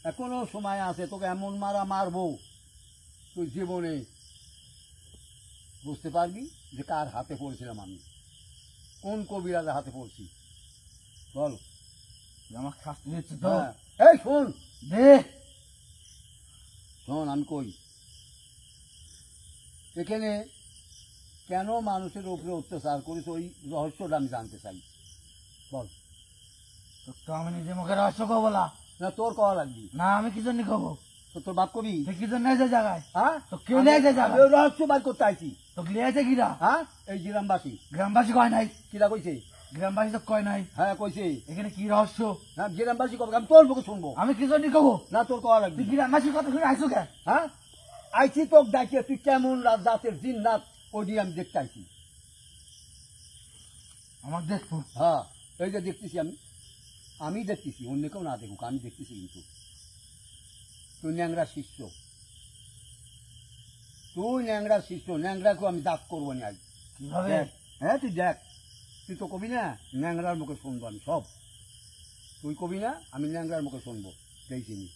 এখনো সময় আছে। তোকে এমন মারা মারবো তুই জীবনে বুঝতে পারবি যে কার হাতে পড়েছিলাম আমি, কোন কবিরাজের হাতে পড়ছি, বল। আমার শাস্তি দিচ্ছে তো। হ্যাঁ, এই শোন, দে শোন আমি কই, এখানে কেন মানুষের উপরে অত্যাচার করিস ওই রহস্যটা আমি জানতে চাই, বল। তো আমি নিজে মুখে রহস্য কবলা না তোর কওয়া লাগবি, না, আমি কি জন্য কব? তো তোর বাপ কবি, তুই কি জন্য এসে জায়গায়? হ্যাঁ, তো কেউ নেই যে আমি জায়গায়? ওই রহস্য বার করতে আইছি। তো লিয়েছে কিরা? হ্যাঁ, এই জিরামবাসী গ্রামবাসী কয় নাই? কিরা কইছে? গ্রামবাসী তো কয় নাই। হ্যাঁ কইছে। এখানে কি রহস্য? হ্যাঁ জিরামবাসী কবে, আমি তোর মুখে শুনবো। আমি কি জন্য কব? না তোর কওয়া লাগবি। তুই গ্রামবাসীর কথা শুনে আইসো কে? হ্যাঁ, আইছি তোর ডাকিয়ে, তুই কেমন জাতের জিন্নাত ওই আমি দেখতে আইছি। আমার দেখবো। হ্যাঁ, এই যে দেখতেছি আমি দেখতেছি, অন্য কেউ না দেখুক, আমি দেখতেছি। কিন্তু তুই ন্যাংরা শিষ্য, তুই ন্যাংরা শিষ্য, ন্যাংরাকে আমি দাগ করবো না আজ। কিভাবে? দেখ, হ্যাঁ তুই দেখ, তুই তো কবি না, ন্যাংরার মুখে শুনবো আমি সব। তুই কবি না, আমি ন্যাংরার মুখে শুনবো, দেখিনি।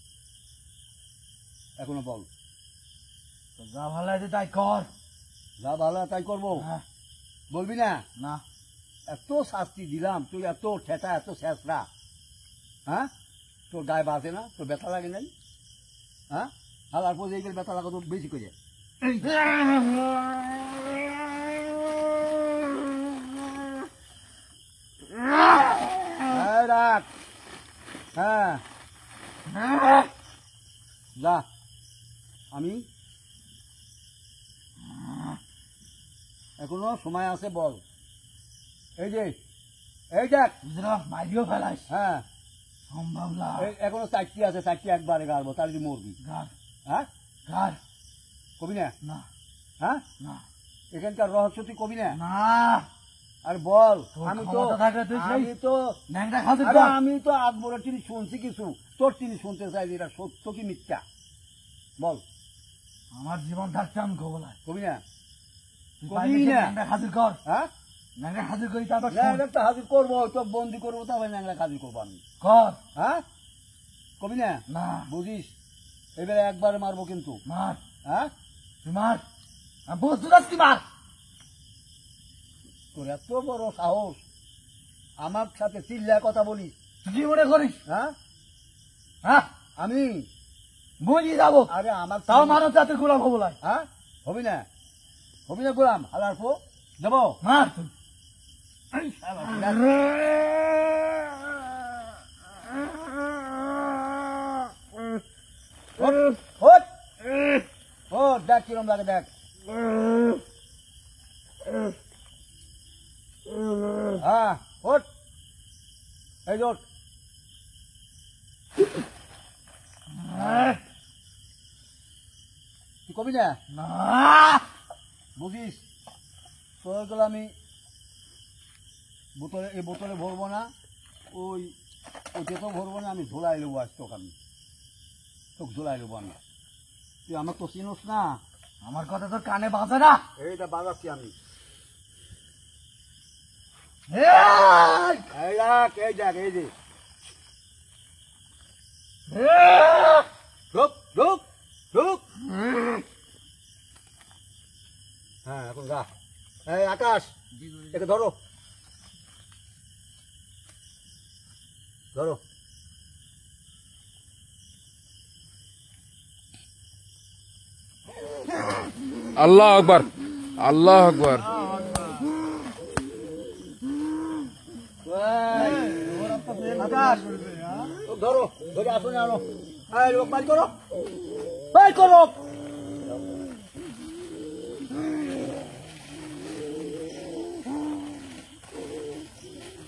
এখনো বল। তো যা ভালো আছে তাই কর। যা ভালো তাই করবো, হ্যাঁ, বলবি না? না এত শাস্তি দিলাম, তুই এত ঠেটা, এত শেষরা, হ্যাঁ, তোর গায়ে বাজে না? তোর ব্যথা লাগে নাই? হ্যাঁ, হালার পর এই ব্যথা লাগা তো বেশি করে। এই রাখ, হ্যাঁ যা, আমি এখনো সময় আছে, বল। এই যে, এই দেখ, বুঝলাম, মাইরিও ফেলাইস। হ্যাঁ সম্ভব না। এখনো 4টি আছে, 4টি একবারে গাড়বো, তাহলে তুই মরবি। গার হ্যাঁ, গার কবি না? না হ্যাঁ, না এখানকার রহস্য তুই কবি না? না। আর বল। তোর আমি তো ক্ষমতা থাকলে তুই সেই আমি তো ন্যাংটা খাতে আরে আমি তো আকবরের তিনি শুনছি কিছু, তোর তিনি শুনতে চাই যে এটা সত্য কি মিথ্যা, বল। আমার জীবন থাকতে আমি কবলাই। কবি না? তুই কবি পাইলে না? ন্যাংটা হাজির কর। হ্যাঁ, ন্যাংটা হাজির করি তারপর শোন। ন্যাংরা হাজির করবো, তো বন্দি করবো, তবে ন্যাংরা হাজির করবো আমি। কর। হ্যাঁ, কবি না? না বুঝিস, এবারে একবারে মারবো কিন্তু। মার, হ্যাঁ, তুই মার। আমি বলছি না তুই মার। তোর এত বড় সাহস, আমার সাথে চিল্লায় কথা বলিস? তুই কি মনে করিস? হ্যাঁ, হ্যাঁ, আমি বুঝি যাবো, আরে আমার তাও মানব জাতের গোলাম কবলাই। হ্যাঁ, হবি না? হবি না গোলাম হালার পো, যাবো। মার তুই। এই শালা, ওঠ, ওঠ, ওঠ, দেখ কিরম লাগে, দেখ। হ্যাঁ, ওঠ, এই যে ওঠ। তুই কবি না? না বুঝিস, তোর গুলো আমি বোতলে, এই বোতলে ভরবো না, ওইতে তো ভরবো না, আমি ঝোলাই নেবো আজ তোকে, আমি তোকে ঝোলাই নেবো আমি। তুই আমার তো চিনোস না। আমার কথা তোর কানে বাজে না। এইটা বাজাচ্ছি আমি। এই! এই দেখ, এই দেখ, এই যে ঢুক, ঢুক, ঢুক। হ্যাঁ, এখন যা। এই আকাশ, একে ধরো, ধরো। আল্লাহ আকবার আল্লাহ আকবার আকাশ ধরো ধরে আসুন আনো এই লোক বাইর করো বাইর করো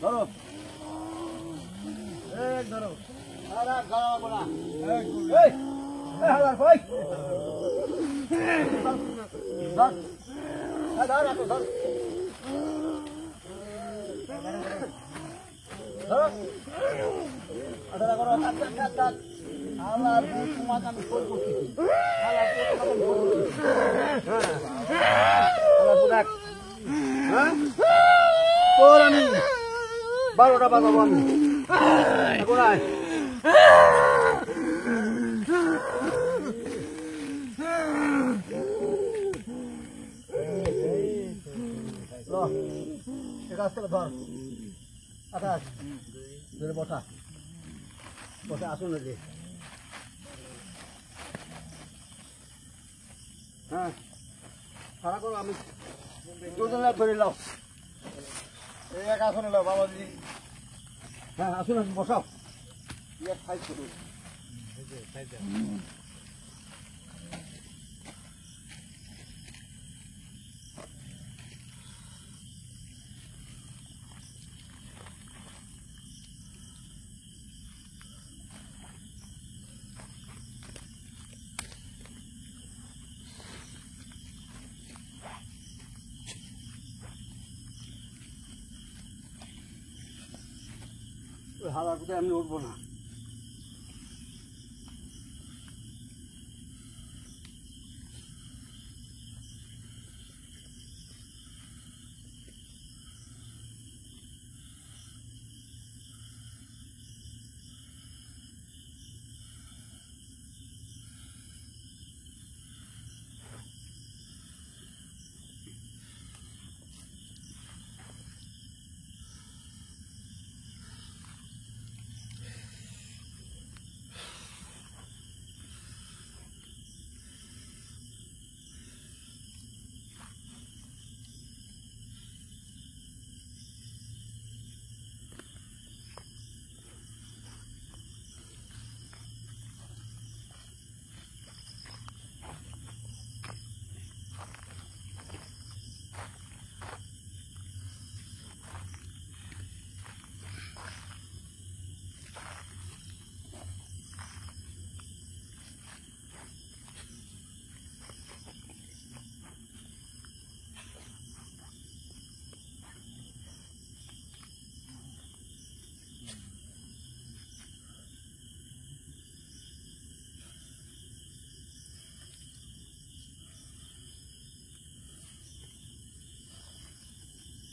ধরো এই ধরো আরে গাড়া বলা এই হালার কই ধর ধর আপনি ধর ধরো আদরা করো কাট কাট কাট কাট আল্লাহ তোমাকে আমি ফোন করতেছি আল্লাহ বুঝাক হ্যাঁ তোর আমি 12টা বাজাবো আমি এখন আয় কাজ থেকে ধর আকাশ ধরে বসা বসে আসুন না যে হ্যাঁ সারা করো আমি দুজনে ধরে নাও এই এক আসনে নাও বাবাজি হ্যাঁ আসুন আসুন বসাও এক সাইজ করুন হাওয়া কোথায় আমি উঠবো না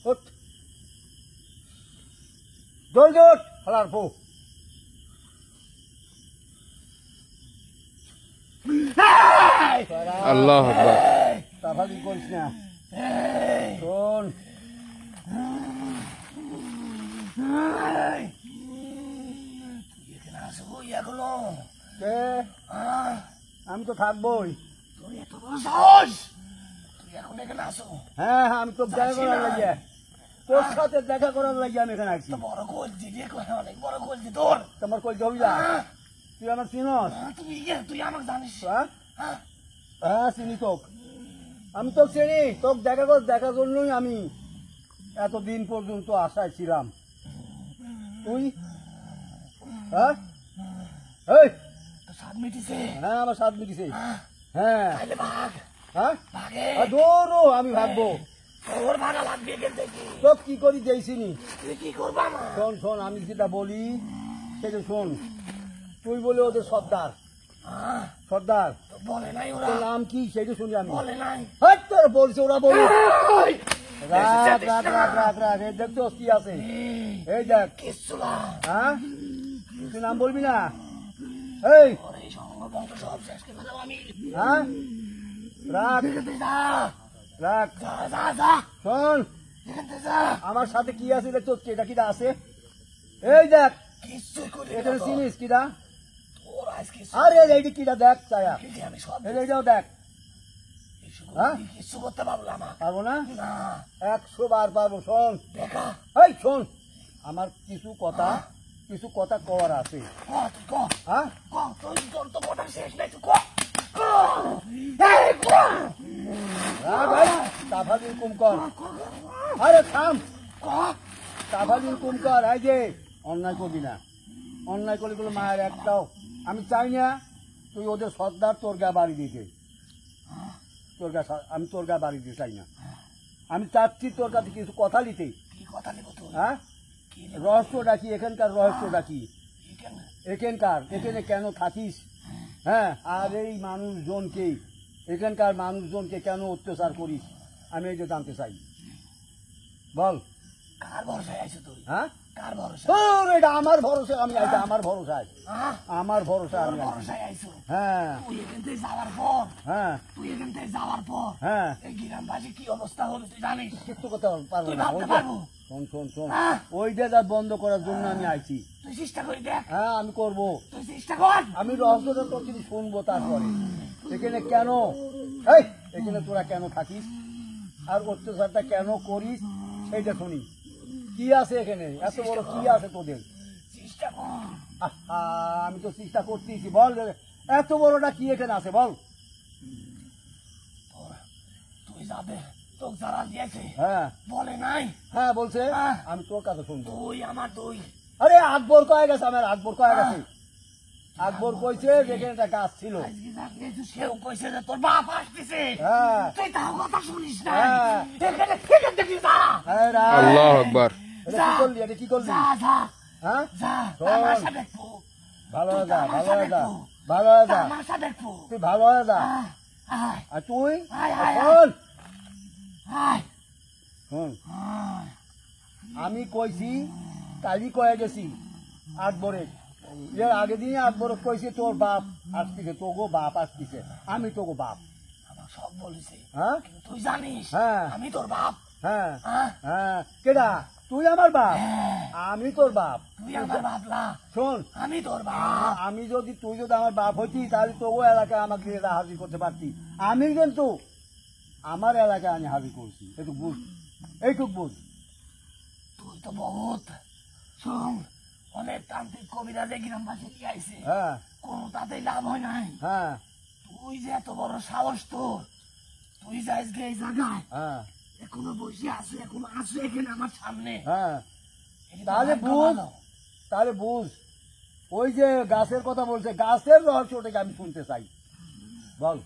উঠ জলদি উঠ হালার বউ আল্লাহ আকবার তাফাদি করিস না শোন আমি তো থাকবোই হ্যাঁ আমি তো দেখা করার লাগিয়া তোর সাথে দেখা করার লাগিয়া আমি এখানে আসছি তোমার কলজি হবি না তুই আমার চিনস হ্যাঁ চিনি তোক আমি তোক চিনি তোক দেখার জন্যই আমি এতদিন পর্যন্ত আশায় ছিলাম তুই হ্যাঁ এই হ্যাঁ আমার স্বাদ মিটিছে হ্যাঁ হ্যাঁ দৌড়ো আমি ভাববো তোক কি করি দিয়েছিনি শোন শোন আমি যেটা বলি সেটা শোন তুই বলে ওদের সর্দার সর্দার তোর নাম কি সেটা শুনি আমি তোর বলছে ওরা বলি রাখ রাখ রাখ রাখ রাখ এই দেখ তো কি আছে এই দেখ হ্যাঁ তুই নাম বলবি না এই হ্যাঁ রাখ রাখ শোন আমার সাথে কি আছে দেখ তোর এটা কিটা আছে এই দেখ এখানে চিনিস কিটা আরে এইটি কিটা দেখ চায়া এইটাও দেখ হ্যাঁ কিছু করতে পারলাম না। পারবো না না 100 বার পারবো। শোন দেখা এই শোন, আমার কিছু কথা কওয়ার আছে। ক তুই ক হ্যাঁ ক তুই তোর তো কথা শেষ নাই তুই ক তাফাজিল কুমকর, আরে থাম, তাফাজিল কুমকর। এই যে অন্যায় করবি না, অন্যায় করলে গুলো মায়ের একটাও আমি চাই না তুই ওদের সর্দার তোর গা বাড়ি দিতে। আমি তোর গা বাড়ি দিতে চাই না। আমি চাচ্ছি তোর কাছে কিছু কথা নিতে। কি কথা নেব তুই? হ্যাঁ রহস্যটা কি এখানকার, রহস্যটা কি এখানে কেন থাকিস? হ্যাঁ আর এই মানুষজনকে, এখানকার মানুষজনকে কেন অত্যাচার করিস আমি এই যে জানতে চাই। বল কার ভরসায় আইছো তুই? হ্যাঁ কার ভরসা? তোর এটা আমার ভরসা, আমি আইছি আমার ভরসায়, আমার ভরসা আমি আইছি। ভরসায় আইছো? হ্যাঁ তুই এখান থেকে যাওয়ার পর হ্যাঁ হ্যাঁ এই গ্রামবাসী কি অবস্থা হবে তুই জানিস? কিছু কথা পারবো তুই না। ভাবতে ওইটা পারবো? শোন ওইটা যা বন্ধ করার জন্য আমি আইছি। তুই চেষ্টা করে দেখ, হ্যাঁ আমি করবো, তুই চেষ্টা কর। আমি রহস্যটা তোর কিছু শুনবো। তারপরে এখানে এখানে তোরা কেন থাকিস আর অত্যাচারটা কেন করিস সেইটা শুনি। কি আছে এখানে, এত বড় কি আছে তোদের? চেষ্টা কর। আমি তো চেষ্টা করতেছি। বল এত বড়টা কি এখানে আছে বল। তুই যাবে তোকে যারা দিয়েছে হ্যাঁ বলে নাই? হ্যাঁ বলছে, আমি তোর কথা শুনবো। তুই আমার তুই আরে আকবর কয়ে গেছে, আমার আকবর কয়ে গেছে। আকবর কইছে যেখানে একটা গাছ ছিল। আজকে যাকে সেও কইছে যে তোর বাপ আসতেছে, হ্যাঁ তুই তাও কথা শুনিস না। হ্যাঁ। এখানে থেকে দেখি যা আল্লাহ আকবার। এটা কি করলি, এটা কি করলি? যা যা হ্যাঁ যা শোন। তামাশা দেখবো, ভালো হয়ে যা, তামাশা ভালো হয়ে যা, দেখবো, ভালো হয়ে যা, তামাশা দেখবো। তুই ভালো হয়ে যা। আয় আর তুই আয়, আয়, শোন আয় শোন, আয়। আমি কইছি কালি কয়ে গেছি আকবরে, এর আগের দিনে আকবর কইছে তোর বাপ আসতেছে, তোগো বাপ আসতেছে, আমি তোগো বাপ। আমার সব বলেছে, হ্যাঁ কিন্তু তুই জানিস হ্যাঁ আমি তোর বাপ। হ্যাঁ হ্যাঁ? হ্যাঁ কেডা? তুই আমার বাপ, হ্যাঁ, আমি তোর বাপ। তুই আমার বাপ না, শোন আমি তোর বাপ। আমি যদি তুই যদি আমার বাপ হইতি তাহলে তোগো এলাকায় আমাকে এটা হাজির করতে পারতি। আমি কিন্তু আমার এলাকায় আমি হাজির করছি, একটু বুঝ, এইটুক বুঝ। তুই তো বহুত শোন, অনেক তান্ত্রিক কবিরা যে গ্রামবাসী নিয়ে আইছে, হ্যাঁ কোনো তাতেই লাভ হয় নাই। হ্যাঁ তুই যে এত বড় সাহস তোর, তুই যাইস গে এই জায়গায়, হ্যাঁ এখনো বসে আছে, এখনো আছে এখানে আমার সামনে। হ্যাঁ এটা তো তাহলে ভাগ্য বুঝ, ভালো। তাহলে বুঝ, ওই যে গাছের কথা বলছে, গাছের রহস্যটাকে আমি শুনতে চাই। বল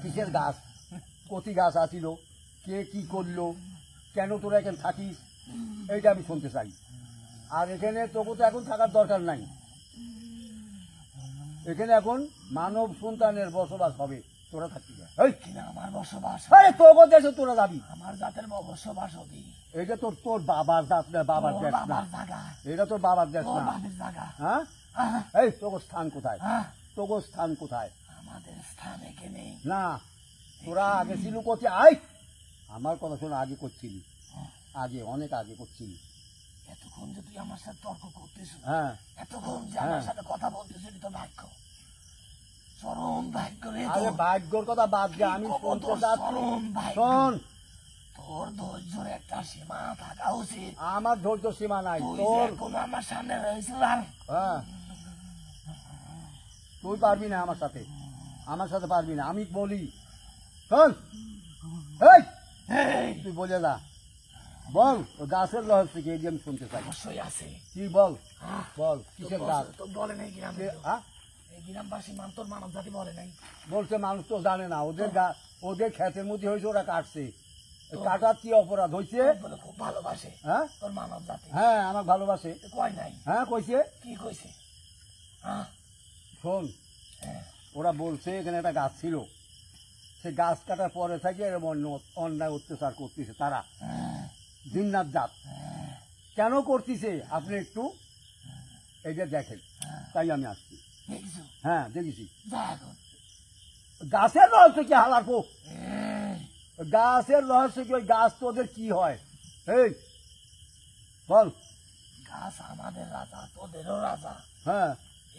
কিসের গাছ, কতি গাছ আছিল, কে কি করলো, কেন তোরা এখানে থাকিস, এইটা আমি শুনতে চাই। আর এখানে তোকে তো এখন থাকার দরকার নাই, এখানে এখন মানব সন্তানের বসবাস হবে, তোরা থাকবি না। এই, কিনা আমার বসবাস, আরে তোকে দেশে তোরা যাবি, আমার জাতের বসবাস হবে। এটা তোর তোর বাবার জাত না, বাবার তোর দেশ না, বাবার জায়গা, এটা তোর বাবার দেশ তোর না। বাপের জায়গা। হ্যাঁ আহ, এই তোকে স্থান কোথায়, আহ, তোকে স্থান কোথায়? আমাদের স্থান এখানে। না তোরা আগে ছিল করছি, আই আমার কথা শোনো, আগে করছিলি, আগে অনেক আগে করছিলি। এতক্ষণ যে তুই আমার সাথে তর্ক করতেছ, হ্যাঁ এতক্ষণ যে আমার হ্যাঁ। সাথে কথা বলতেছ, এটা তো ভাগ্য, চরম ভাগ্য রে আরে তোর। ভাগ্যর কথা বাদ দে, আমি কি কব শুনতে তোর চাচ্ছি। চরম ভাগ্য। শোন, তোর ধৈর্যের একটা সীমা থাকা উচিত। আমার ধৈর্য সীমা নাই তুই তোর। যে কোনো আমার সামনে রয়েছিল আর হ্যাঁ তুই পারবি না আমার সাথে, আমার সাথে পারবি না, আমি বলি। শোন এই এই, তুই বলে যা, বল ও গাছের রহস্য কি, এই যে আমি শুনতে চাই। অবশ্যই আছে। তুই বল, আহ, বল কিসের গাছ? তো বলে নাই গ্রামে, কে- হ্যাঁ? এই গ্রামবাসী তোর মানব জাতি বলে নাই। বলছে মানুষ তো জানে না, ওদের ক্ষেতের মধ্যে হয়েছে, ওরা কাটছে, কাটার কি অপরাধ হয়েছে? বলে খুব ভালোবাসে হ্যাঁ তোর মানব জাতি। হ্যাঁ আমার ভালোবাসে। তো কয় নাই, হ্যাঁ কইছে। কি কইছে? হ্যাঁ, শোন হ্যাঁ, ওরা বলছে এখানে একটা গাছ ছিল, সে গাছ কাটার পরে থেকে এরকম অন্যায় অত্যাচার করতেছে তারা, হ্যাঁ, জিন্নাত জাত। কেন করতেছে আপনি একটু এই যে দেখেন, তাই আমি আসছি। দেখছো? হ্যাঁ দেখেছি। যা এখন। গাছের রহস্য কি হালার কো, এই, গাছের রহস্য কি, ওই গাছ তো ওদের কি হয়? এই বল। গাছ আমাদের রাজা, তোদেরও রাজা। হ্যাঁ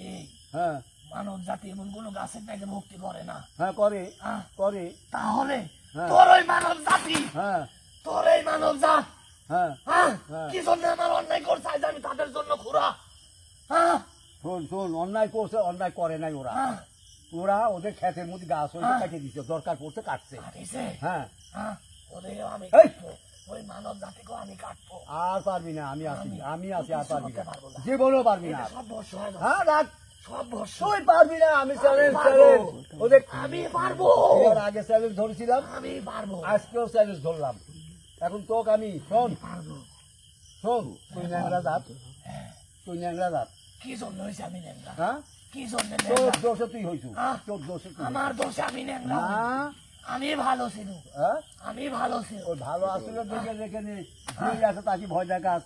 এই হ্যাঁ মানব জাতি এমন কোন গাছের পেটে মুক্তি করে না। হ্যাঁ করে হ্যাঁ, করে তাহলে হ্যাঁ। তোর ওই মানব জাতি, হ্যাঁ তোর এই মানব জাত, হ্যাঁ হ্যাঁ, হ্যাঁ। কি জন্য আমার অন্যায় করছে আজ আমি তাদের জন্য খুঁড়া? হ্যাঁ, শোন শোন, অন্যায় করছে, অন্যায় করে নাই ওরা। হ্যাঁ, ওরা ওদের ক্ষেতের মধ্যে গাছ হয়েছে হ্যাঁ। কাটিয়ে দিচ্ছে, দরকার পড়ছে কাটছে। কাটিছে। হ্যাঁ হ্যাঁ, ওদেরও আমি এই! কাটবো, ওই মানব জাতিকেও আমি কাটবো। আর পারবি না, আমি আছি, আমি আছি, আর পারবি না, করতে পারবো না। জীবনও পারবি না। এটা সব ভরসা হয়ে যাচ্ছে, হ্যাঁ রাখ, সব ভরসা। তুই পারবি না, আমি চ্যালেঞ্জ পারবো। চ্যালেঞ্জ ওদের। আমি পারবো, এর আগে চ্যালেঞ্জ ধরেছিলাম, আমি পারবো, আজকেও চ্যালেঞ্জ ধরলাম। এখন তোকে আমি, শোন পারবো। শোন, তুই ন্যাংরা জাত, তুই ন্যাংরা জাত। কি জন্য হয়েছে আমি নেংরা? হ্যাঁ কি জন্য তোর নেংরা? দোষে তুই হইছু, হ্যাঁ। তোর দোষে তুই আমার দোষে আমি নেংরা? না। আমি ভালো ছিল, হ্যাঁ আমি ভালো ছিল। ওই ভালো আসলে দেখে দেখে নে, যে আছে তাকে ভয় দেখাস,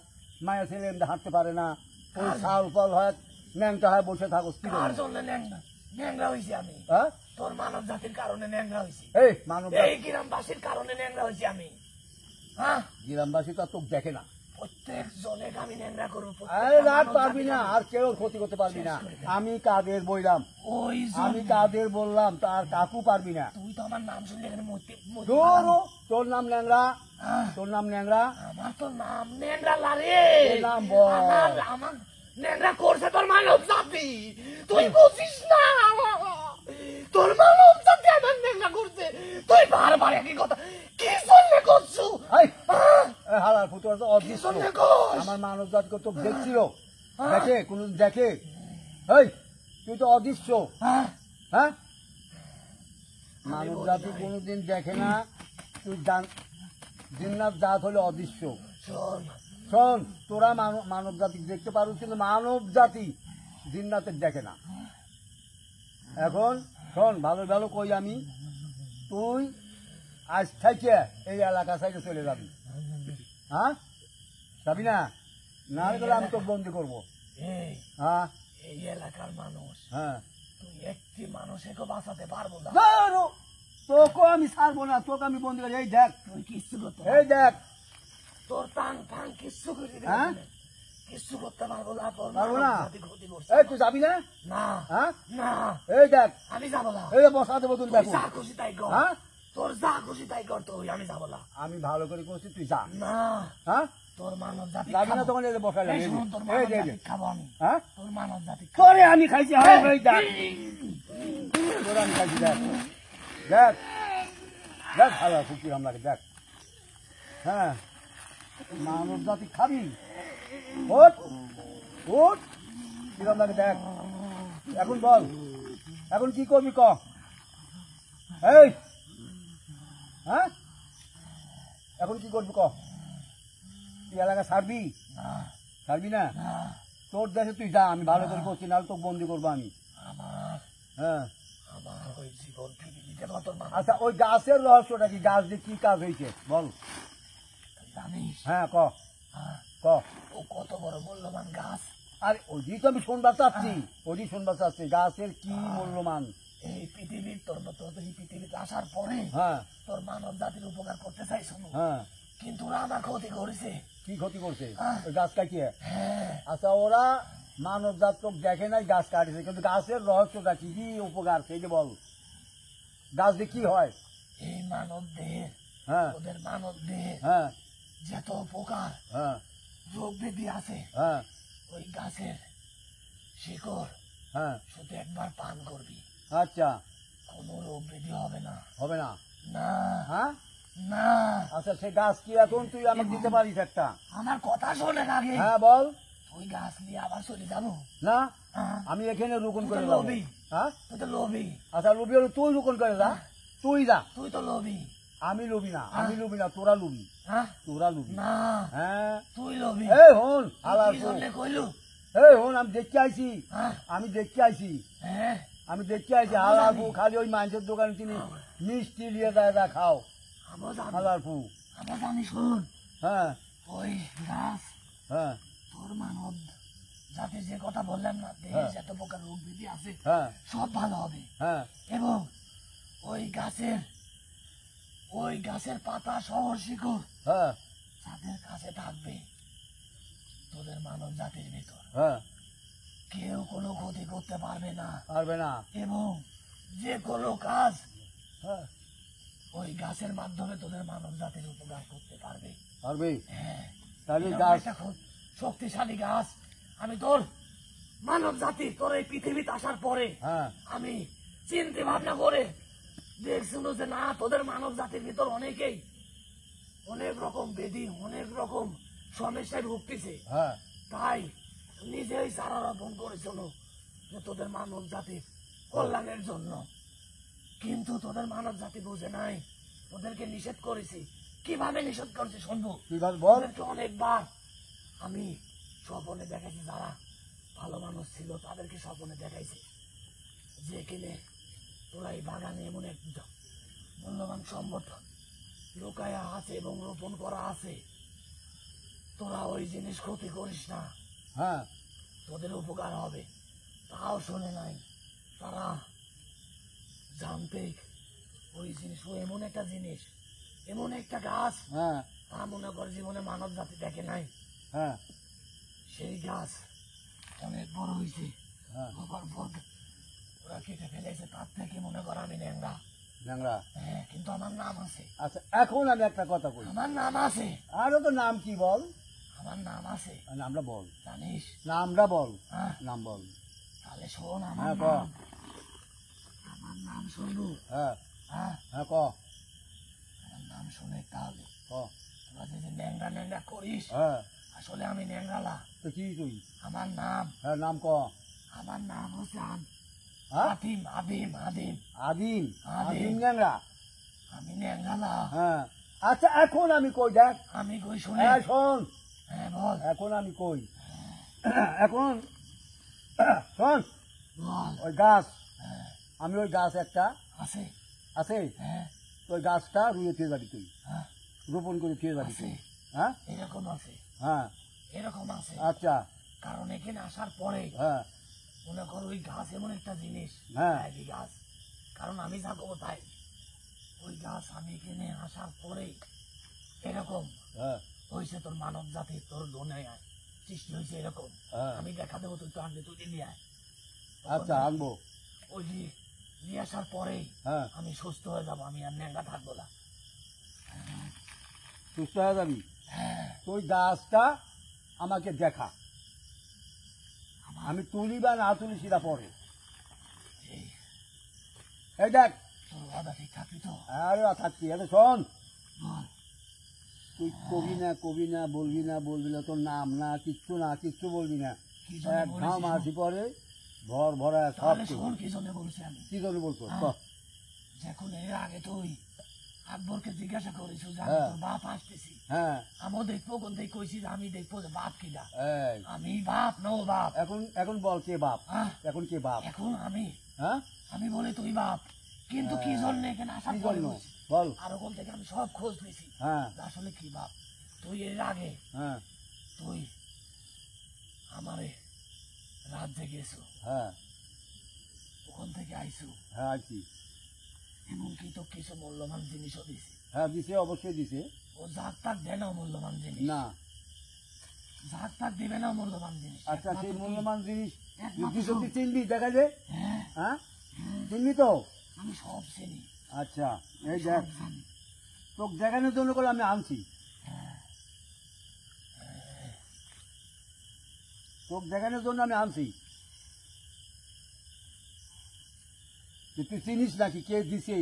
মায়ের ছেলে এমনি হাঁটতে পারে না, ওই সাল ফল হয়, ন্যাংটা হয়, বসে থাকোস কি কার করবি? জন্য নেংরা? নেংরা হয়েছি আমি হ্যাঁ তোর মানব জাতির কারণে নেংরা হয়েছি, এই মানব এই গ্রামবাসীর কারণে নেংরা হয়েছি আমি। হ্যাঁ, গ্রামবাসী তো আর তোকে দেখে না। প্রত্যেক জনে আমি নেংরা করবো, আরে প্রত্যেকটা রাত মানব পারবি না, জাতিকে। আর কেউ ক্ষতি করতে পারবি না। আমি কাদের বললাম, ওই আমি জন্য কাদের বললাম, তার কাকু পারবি না। তুই তো আমার নাম শুনলে এখানে তোর তোর নাম ন্যাংরা, হ্যাঁ, তোর নাম ন্যাংরা। আমার তো নাম নেংরা লারে, তোর নাম বল। আমার নেংরা করছে তোর মানব জাতি, তুই বুঝিস না? তোর মানব জাতি আমার নেংরা করছে, তুই বারবার একই কথা কি জন্য করছো? এই, হ্যাঁ, এই হালার ফুটো তো কি অদৃশ্য। জন্য করছ? আমার মানব জাতকে তো দেখছিল, দেখে কোন দেখে? এই তুই তো অদৃশ্য। হ্যাঁ, হ্যাঁ মানব জাতি কোনোদিন দেখে না, তুই জিন্নাত জাত হলে অদৃশ্য। শোন, শোন, তোরা মানব জাতি দেখতে পারো, কিন্তু মানব জাতি জিন্নাতের দেখে না। এখন শোন, ভালো ভালো কই আমি, তুই আজ থেকে এই এলাকা থেকে চলে যাবি। হ্যাঁ যাবি না? না গেলে আমি তোকে বন্দি করবো। এই হ্যাঁ এই এলাকার মানুষ, হ্যাঁ তুই একটি মানুষকে বাঁচাতে পারবো না, ধরো, তোকে আমি ছাড়বো না, তোকে আমি বন্দি করি। এই দেখ, তুই কিচ্ছু করতে এই দেখ। তোর টান ফান কিচ্ছু করে দিবি হ্যাঁ? না। কিচ্ছু করতে পারবো না, তোর পারবো না? মানব জাতি ক্ষতি করছে। এই তুই যাবি না? না, হ্যাঁ না, এই দেখ, আমি যাবো না। এই বসা দেবো তুই তুই দেখো। যা খুশি তাই কর, হ্যাঁ তোর যা খুশি তাই কর, তুই আমি যাবো না। আমি ভালো করে করছি, তুই যা। না, হ্যাঁ তোর মানব জাতি যাবি না খাবো। তখন এই যে বসাইলাম, এই এই যে, শোন, তোর এই মানব যে, এই যে। জাতি খাবো আমি, হ্যাঁ তোর মানব জাতি খাবো। তোরে আমি খাইছি, হ্যাঁ এই দেখ, তোরে আমি খাইছি, দেখ দেখ দেখ, ভালো ফুকি আমলাকে দেখ। হ্যাঁ মানব জাতি খাবি, ওঠ ওঠ, কিরম লাগে দেখ। এখন বল, এখন কি করবি ক? এই হ্যাঁ এখন কি করবি ক? তুই এলাকা ছাড়বি? না, ছাড়বি না? না, তোর দেশে তুই যা, আমি ভালো করে করছি, নাহলে তোকে বন্দি করবো আমি। আমার হ্যাঁ আমার ওই জীবন ফিরে দিতে পারতো না। আচ্ছা, ওই গাছের রহস্যটা কি? গাছ দিয়ে কি কাজ হয়েছে বল? জানিস, হ্যাঁ ক হ্যাঁ, ক। ও কত বড় মূল্যবান গাছ। আর ওইটি তো আমি শুনবার চাচ্ছি, ওইটি শুনবার চাচ্ছি, গাছের কি মূল্যমান। এই পৃথিবীর তোর মতো এই পৃথিবীতে আসার পরে হ্যাঁ তোর মানব জাতির উপকার করতে চাই শোনো, হ্যাঁ কিন্তু ওরা আমার ক্ষতি করেছে। কি ক্ষতি করছে হ্যাঁ। ওই গাছ কাটিয়ে? হ্যাঁ, আচ্ছা, ওরা মানব জাত তো দেখে নাই, গাছ কাটিছে, কিন্তু গাছের রহস্যটা কি, কি উপকার সেই যে বল। গাছ দিয়ে কি হয়? এই মানব দেহের, হ্যাঁ ওদের মানব দেহের হ্যাঁ যত উপকার হ্যাঁ রোগ ব্যাধি আছে, হ্যাঁ ওই গাছের শিকড় হ্যাঁ শুধু একবার পান করবি, আচ্ছা, কোনো রোগ ব্যাধি হবে না। হবে না? না, হ্যাঁ না, আচ্ছা, সে গাছ কি এখন তুই আমাকে দিতে পারিস একটা? আমার কথা শোনেন আগে। হ্যাঁ বল। ওই গাছ নিয়ে আবার চলে যাবো। না, হ্যাঁ, আমি এখানে রোপণ করে তুই তো যাবো। লোভী। হ্যাঁ তুই তো লোভী, আচ্ছা, লোভি হলো তুই রোপণ করে যা, তুই যা। তুই তো লোভী। আমি লোভি না, আমি লোভি না, তোরা লোভি, হ্যাঁ, তোরা লোভি। না, হ্যাঁ তুই লোভী। এই হন আলার কি জন্যে কইলু? এই হন, আমি দেখতে আইছি, হ্যাঁ, আমি দেখতে আইছি, হ্যাঁ, আমি দেখতে আইছি। হালারপু খালি ওই মাংসের দোকানে তিনি মিষ্টি নিয়ে যায়, যা খাও আমরা জানি, হালারপু। আমরা জানি, শোন, হ্যাঁ ওই গাছ হ্যাঁ তোর মানব জাতির যে কথা বললাম না, দেহে হ্যাঁ। যত প্রকার রোগ ব্যাধি আছে হ্যাঁ সব ভালো হবে। হ্যাঁ এবং ওই গাছের পাতা সহ শিকড় হ্যাঁ যাদের কাছে থাকবে তোদের মানব জাতির ভিতর, হ্যাঁ কেউ কোনো ক্ষতি করতে পারবে না, পারবে না। এবং যে কোনো কাজ হ্যাঁ, ওই গাছের মাধ্যমে তোদের মানব জাতির উপকার করতে পারবে। পারবে। হ্যাঁ, তাহলে এরকম গাছ একটা খুব শক্তিশালী গাছ। আমি তোর মানব জাতি তোর এই পৃথিবীতে আসার পরে হ্যাঁ আমি চিন্তা ভাবনা করে দেখছিল যে না, তোদের মানব জাতির ভিতর অনেকেই অনেক রকম বেদি, অনেক রকম সমস্যায় ভুগতেছে। হ্যাঁ তাই নিজেই চারা রোপণ করেছিল যে তোদের মানব জাতির কল্যাণের জন্য। কিন্তু তোদের মানব জাতি বুঝে নাই, ওদেরকে নিষেধ করেছি। কিভাবে নিষেধ করেছি শুনবো? তুই বল। ওদেরকে অনেকবার আমি স্বপনে দেখাইছি, যারা ভালো মানুষ ছিল তাদেরকে স্বপনে দেখাইছি যে কিনে তোরা এই বাগানে এমন এক মূল্যবান সম্পদ লুকায়া আছে এবং রোপণ করা আছে, তোরা ওই জিনিস ক্ষতি করিস না, হ্যাঁ তোদের উপকার হবে। তাও শোনে নাই তারা, জানতে ওই জিনিস, ও এমন একটা জিনিস, এমন একটা গাছ, হ্যাঁ তা মনে কর জীবনে মানব জাতি দেখে নাই। হ্যাঁ সেই গাছ অনেক বড় হয়েছে, হ্যাঁ হবার পর ওরা কেটে ফেলেছে, তার থেকে মনে কর আমি ন্যাংরা। ন্যাংরা। হ্যাঁ, কিন্তু আমার নাম আছে, আচ্ছা, এখন আমি একটা কথা বলি। আমার নাম আছে, আরো তো নাম কি বল? আমার নাম আছে, নামটা বল, জানিস? নামটা বল, হ্যাঁ, নাম বল। তাহলে শোন আমার হ্যাঁ, ক। নাম, আমার নাম শুনবো? হ্যাঁ হ্যাঁ, হ্যাঁ ক আমার নাম শুনে তাহলে ক। তোরা যদি ন্যাংরা ন্যাংরা করিস, হ্যাঁ, আসলে আমি ন্যাংরালা। তো কি তুই? আমার নাম, হ্যাঁ, নাম ক। আমার নাম হচ্ছে হ্যাঁ, আদিম, আদিম, আদিম। আদিম। আদিম। আদিম ন্যাংরা। আমি ন্যাংরালা। হ্যাঁ, আচ্ছা, এখন আমি কই দেখ। আমি কই শুনে? হ্যাঁ, শোন, হ্যাঁ, বল এখন আমি কই। এখন শোন, বল। ওই গাছ, হ্যাঁ, আমি ওই গাছ একটা আছে। আছে, হ্যাঁ, ওই গাছটা রুয়ে ফিরে যাবি তুই, হ্যাঁ, রোপণ করে ফিরে যাবি আছে, তুই। হ্যাঁ এরকম আছে, হ্যাঁ, এরকম আছে। আচ্ছা, কারণ এখানে আসার পরে হ্যাঁ মনে কর ওই গাছ এমন একটা জিনিস, হ্যাঁ। একই গাছ, কারণ আমি থাকবো তাই। ওই গাছ আমি এখানে আসার পরে এরকম হ্যাঁ হয়েছে, তোর মানব জাতি তোর দুনিয়ায় সৃষ্টি হয়েছে এরকম। হ্যাঁ। আমি দেখা দেবো, তুই তো আনবি, তুই নিয়ে আয়। আচ্ছা, আনবো। ওই যে নিয়ে আসার পরেই হ্যাঁ, আমি সুস্থ হয়ে যাবো, আমি আর ন্যাংরা থাকবো না। সুস্থ হয়ে যাবি। হ্যাঁ, তুই গাছটা আমাকে দেখা, আমি তুলি বা না তুলি সেটা পরে। এই এই দেখ, তোর ওয়াদা ঠিক থাকবি তো? আরে থাকছি। আরে শোন, বল। তুই কবি না বলবি না, তোর নাম না, কিচ্ছু বলবি না। কি জন্য এক ঘাম বলেছিস? আসি পরে ভর ভরা সব তাহলে কিছু। শোন, কি জন্য বলছি আমি। কি জন্য বলছো? হ্যাঁ। যখন এর আগে তুই আকবরকে জিজ্ঞাসা করিস যে আমি হ্যাঁ। তোর বাপ আসতেছি, হ্যাঁ, আমিও দেখবো, কোন থেকে কইছি যে আমি দেখবো যে বাপ কিনা, এই, আমি বাপ নো বাপ। এখন বল কে বাপ? হ্যাঁ, এখন কে বাপ? এখন হ্যাঁ, আমি বলি তুই বাপ, কিন্তু কি জন্য এখানে আসার কি পরে জন্য বলছি। বল? আর ওখান থেকে আমি সব খোঁজ নিয়েছি হ্যাঁ যে আসলে কি বাপ। তুই এর আগে হ্যাঁ তুই আমারে রাজ্যে গেছো, হ্যাঁ ওখান থেকে আইসু, হ্যাঁ আছি। এমনকি তো কিছু মূল্যবান জিনিসও দিছি। হ্যাঁ, দিছে, অবশ্যই দিছে। ও জাগ তাক দেয় না মূল্যবান জিনিস, না, জাগ তাক দিবে না মূল্যবান জিনিস। আচ্ছা, একমাত্র সেই তুই- মূল্যবান জিনিস একমাত্র যদি তুই। সত্যি চিনবি, দেখা যায়। হ্যাঁ, হ্যাঁ, চিনবি তো? আমি সব চিনি, আচ্ছা, এই সব দেখ, জানি। তোকে দেখানোর জন্য করে আমি আনছি, তোকে দেখানোর জন্য আমি আনছি। যে তুই চিনিস নাকি কে দিছে?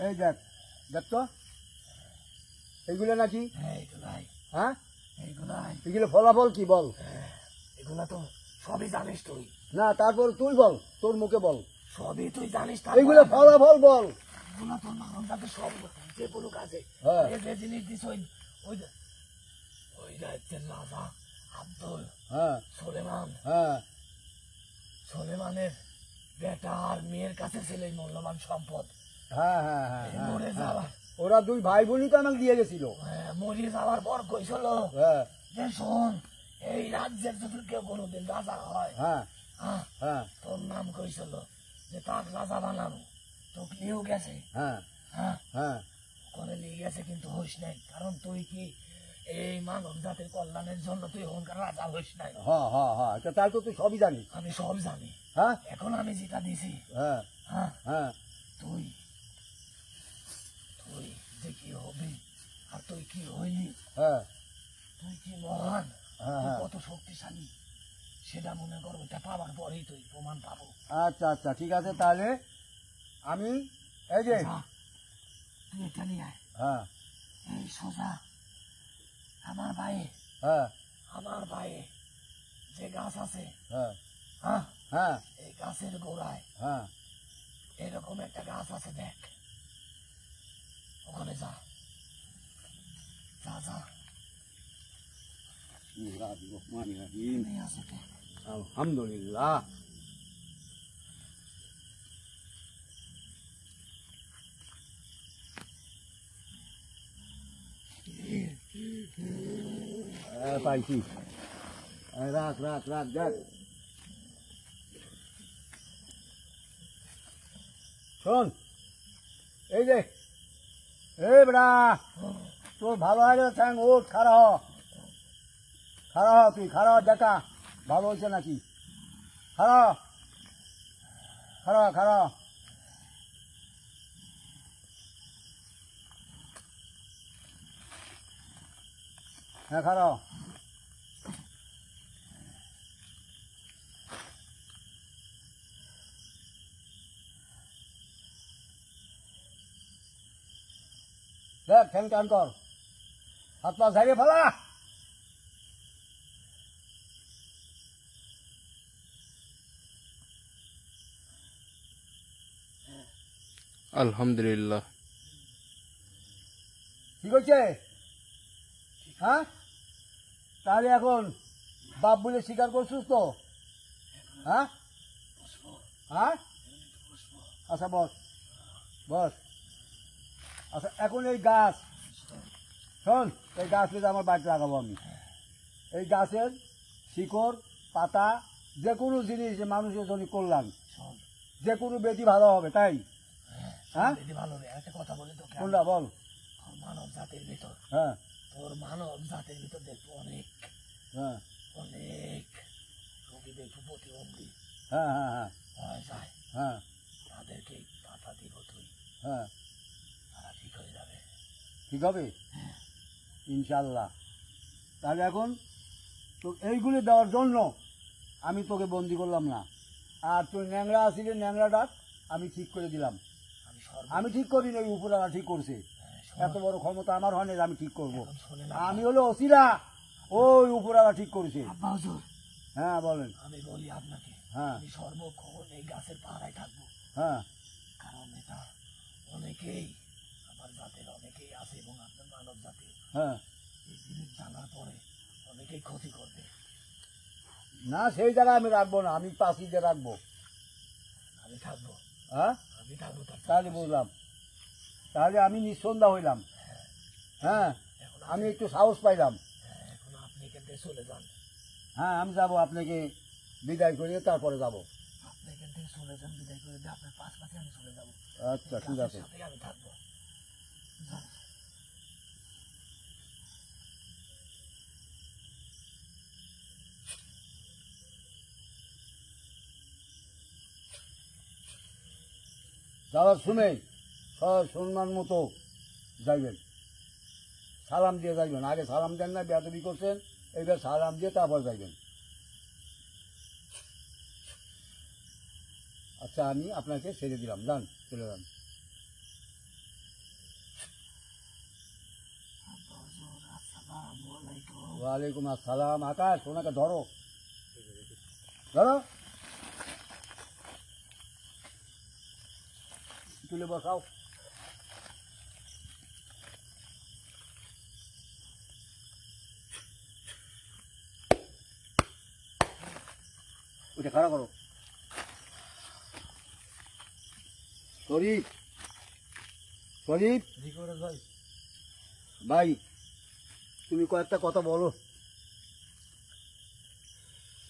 এই দেখ, দেখ তো, এইগুলো নাকি? এইগুলাই, হ্যাঁ, এইগুলাই, এগুলো ফলাফল কি বল? এগুলা তো সবই জানিস তুই, না, তারপর তুই বল, তোর মুখে বল। সবই তুই জানিস। এইগুলো ফলাফল বল। এগুলা তোর মানব জাতি সব যে কোনো কাজে হ্যাঁ। এ যে জিনিস দিস, ওই ওই ওই রাজ্যের রাজা আব্দুল হ্যাঁ সুলেমান, হ্যাঁ সুলেমানের বেটা আর মেয়ের কাছে ছিল এই মূল্যবান সম্পদ। হ্যাঁ হ্যাঁ হ্যাঁ এই হ্যাঁ, মরে হ্যাঁ। যাওয়ার, ওরা দুই ভাই বোনই তো আমাকে দিয়ে গেছিল। মরে যাওয়ার পর কইছিল হ্যাঁ যে শোন, এই রাজ্যের যদি কেউ কোনোদিন রাজা হয়, হ্যাঁ হ্যাঁ হ্যাঁ তোর নাম কইছিল যে তাক রাজা বানানো তোকে নিয়েও গেছে হ্যাঁ হ্যাঁ হ্যাঁ করে নিয়ে গেছে কিন্তু হইস নাই কারণ তুই কি এই মানব জাতির কল্যাণের জন্য তুই ওখানকার রাজা হইস নাই হ্যাঁ হ্যাঁ হ্যাঁ তাহলে তো তুই সবই জানিস। আমি সব জানি হ্যাঁ এখন আমি যেটা দিছি হ্যাঁ হ্যাঁ হ্যাঁ তুই তুই যে কি হবি আর তুই কি হইলি হ্যাঁ তুই কি মহান হ্যাঁ, তুই হ্যাঁ। কত শক্তিশালী সেটা মনে করো এটা পাবার পরেই তুই প্রমাণ পাবো আচ্ছা আচ্ছা ঠিক আছে তাহলে আমি এই যে যা, তুই এটা নিয়ে আয় হ্যাঁ এই সোজা আমার ভাইয়ে হ্যাঁ আমার ভাইয়ে যে গাছ আছে হ্যাঁ হ্যাঁ হ্যাঁ এই গাছের গোড়ায় হ্যাঁ এরকম একটা গাছ আছে দেখ ওখানে যা যা যা নিয়ে আসে কে আলহামদুলিল্লাহ। পাইছি রাখ রাখ রাখ দেখ শোন এই যে এই বেড়া তোর ভালো হয়ে থ্যাং ওঠ খাড়া হ খাড়া হ তুই খাড়া হ দেখা ভালো হয়েছে নাকি খাড়া হ, খাড়া হ, খাড়া হ। হ্যাঁ খাড়া হ। দেখ ঠ্যাং টান কর হাত পা ঝাড়িয়ে ফেলা আলহামদুলিল্লাহ। ঠিক হচ্ছে হ্যাঁ তাহলে এখন বাপ বলে স্বীকার করছিস তো হ্যাঁ হ্যাঁ আচ্ছা বস বস আচ্ছা এখন এই গাছ শোন এই গাছ পেতে আমার বাড়িতে লাগাবো আমি এই গাছের শিকড় পাতা যে কোনো জিনিস যে মানুষের জন্য করলাম শোন যে কোনো বেটি ভালো হবে তাই হ্যাঁ যদি ভালো রে একটা কথা বলি তোকে আমি। কোনটা বল তোর মানব জাতির ভিতর হ্যাঁ তোর মানব জাতির ভিতর দেখবো অনেক হ্যাঁ অনেক রোগী দেখবো প্রতিবন্ধী হ্যাঁ হ্যাঁ হ্যাঁ হয়ে যায় হ্যাঁ তাদেরকে পাতা দিব তুই হ্যাঁ তারা ঠিক হয়ে যাবে ঠিক হবে ইনশাল্লাহ তাহলে এখন তো এইগুলি দেওয়ার জন্য আমি তোকে বন্দি করলাম না আর তুই ন্যাংরা আসিলে ন্যাংরা ডাক আমি ঠিক করে দিলাম আমি সর্ব আমি ঠিক করিনি ওই উপরালা ঠিক করছে শোন, এত বড় ক্ষমতা আমার হয় না যে আমি ঠিক করব এখন শোনেন আমি হলো অসিরা ওই উপরালা ঠিক করেছে আব্বা হুজুর হ্যাঁ বলেন আমি বলি আপনাকে হ্যাঁ আমি সর্বক্ষণ এই গাছের পাড়ায় থাকবো হ্যাঁ কারণ এটা অনেকেই আমার জাতের অনেকেই আছে এবং আপনার মানব জাতির হ্যাঁ এই জিনিস জানার পরে অনেকেই ক্ষতি করবে না সেই জায়গায় আমি রাখবো না আমি পাশি দিয়ে রাখবো আমি থাকবো হ্যাঁ আমি থাকবো তার তাহলে বুঝলাম তাহলে আমি নিঃসন্দেহ হইলাম হ্যাঁ এখন আমি একটু সাহস পাইলাম এখন আপনি এখান থেকে চলে যান হ্যাঁ আমি যাবো আপনাকে বিদায় করিয়ে তারপরে যাব আপনি এখান থেকে চলে যান বিদায় করে দিয়ে আপনার পাঁচ মাসে আমি চলে যাবো আচ্ছা ঠিক আছে গাছের সাথেই আমি থাকবো যান। যাওয়ার শুনেই সব সম্মান মতো যাইবেন সালাম দিয়ে যাইবেন আগে সালাম দেন না বেয়াদবি করছেন এইবার সালাম দিয়ে তারপর যাইবেন আচ্ছা আমি আপনাকে ছেড়ে দিলাম যান চলে যান আব্বা হুজুর, আসসালামু আলাইকুম। ওয়ালাইকুম আসসালাম আকাশ ওনাকে ধরো ধরো তুলে বসাও ওইটা খাড়া করো শরীফ শরীফ জি করে যাই ভাই তুমি কয়েকটা কথা বলো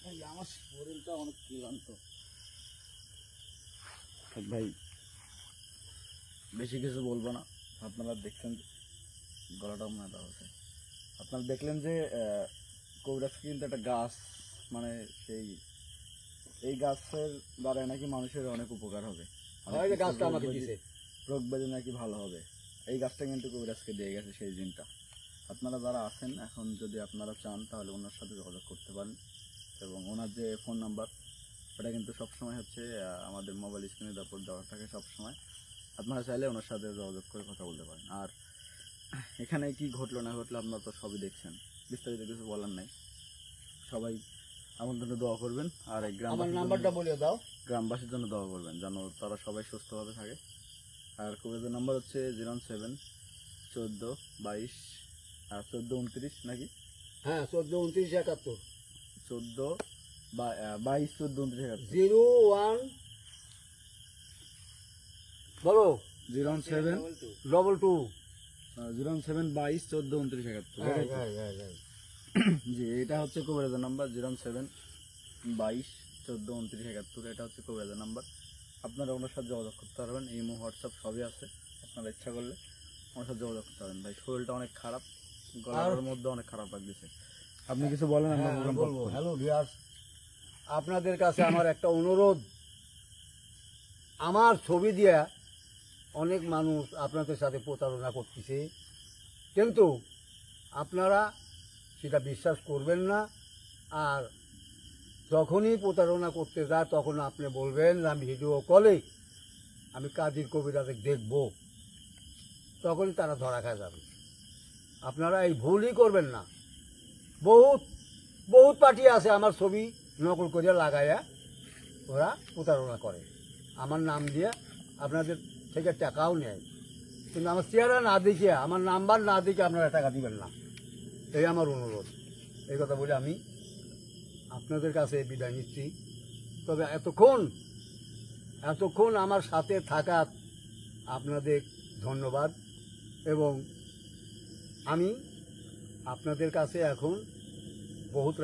আমার শরীরটা অনেক ক্লান্ত ভাই, বেশি কিছু বলবো না। আপনারা দেখছেন গলাটা মনে দেওয়া হচ্ছে, আপনারা দেখলেন যে কবিরাজ কিন্তু একটা গাছ, মানে সেই এই গাছের দ্বারা নাকি মানুষের অনেক উপকার হবে, হয় যে গাছটা আমাকে দিছে। রোগ ব্যাধি নাকি ভালো হবে। এই গাছটা কিন্তু কবিরাজকে দিয়ে গেছে সেই দিনটা। আপনারা যারা আছেন এখন যদি আপনারা চান তাহলে ওনার সাথে যোগাযোগ করতে পারেন, এবং ওনার যে ফোন নাম্বার ওটা কিন্তু সবসময় হচ্ছে আমাদের মোবাইল স্ক্রিনে দেওয়া থাকে সবসময়। আপনারা চাইলে ওনার সাথে যোগাযোগ করে কথা বলতে পারেন। আর এখানে কি ঘটলো না ঘটলো আপনারা তো সবই দেখছেন, বিস্তারিত কিছু বলার নাই। সবাই আমার জন্য দোয়া করবেন, আর এই আমার নাম্বারটা বলে দাও। গ্রামবাসীর জন্য দোয়া করবেন যেন তারা সবাই সুস্থভাবে থাকে। আর কবিরাজের নাম্বার হচ্ছে 071422 1429 নাকি হ্যাঁ 14 29 71 22 14 29 01 বলো 07 22 0722 14 29 71। জি, এটা হচ্ছে কবিরাজের নাম্বার 0722 14 29 71। এটা হচ্ছে কবিরাজের নাম্বার। আপনারা ওনার সাথে যোগাযোগ করতে পারবেন, ইমো হোয়াটসঅ্যাপ সবই আছে। আপনারা ইচ্ছা করলে ওনার সাথে যোগাযোগ করতে পারবেন। ভাই শরীরটা অনেক খারাপ, গলার মধ্যে অনেক খারাপ লাগতেছে। আপনি কিছু বলেন? আমরা program বলবো। করি। হ্যালো ভিউয়ার্স, আপনাদের কাছে আমার একটা অনুরোধ। আমার ছবি দিয়া অনেক মানুষ আপনাদের সাথে প্রতারণা করতেছে, কিন্তু আপনারা সেটা বিশ্বাস করবেন না। আর যখনই প্রতারণা করতে যায় তখন আপনি বলবেন যে আমি ভিডিও কলে আমি কাজীর কবিরাজকে দেখব, তখনই তারা ধরা খায় যাবে। আপনারা এই ভুলই করবেন না। বহুত বহুত পার্টি আছে আমার ছবি নকল করিয়া লাগাইয়া ওরা প্রতারণা করে, আমার নাম দিয়ে আপনাদের থেকে টাকাও নেয়, কিন্তু আমার চেহারা না দেখিয়া, আমার নাম্বার না দেখে আপনারা টাকা দিবেন না। এই আমার অনুরোধ। এই কথা বলে আমি আপনাদের কাছে বিদায় নিচ্ছি। তবে এতক্ষণ আমার সাথে থাকার আপনাদের ধন্যবাদ, এবং আমি আপনাদের কাছে এখন বহুত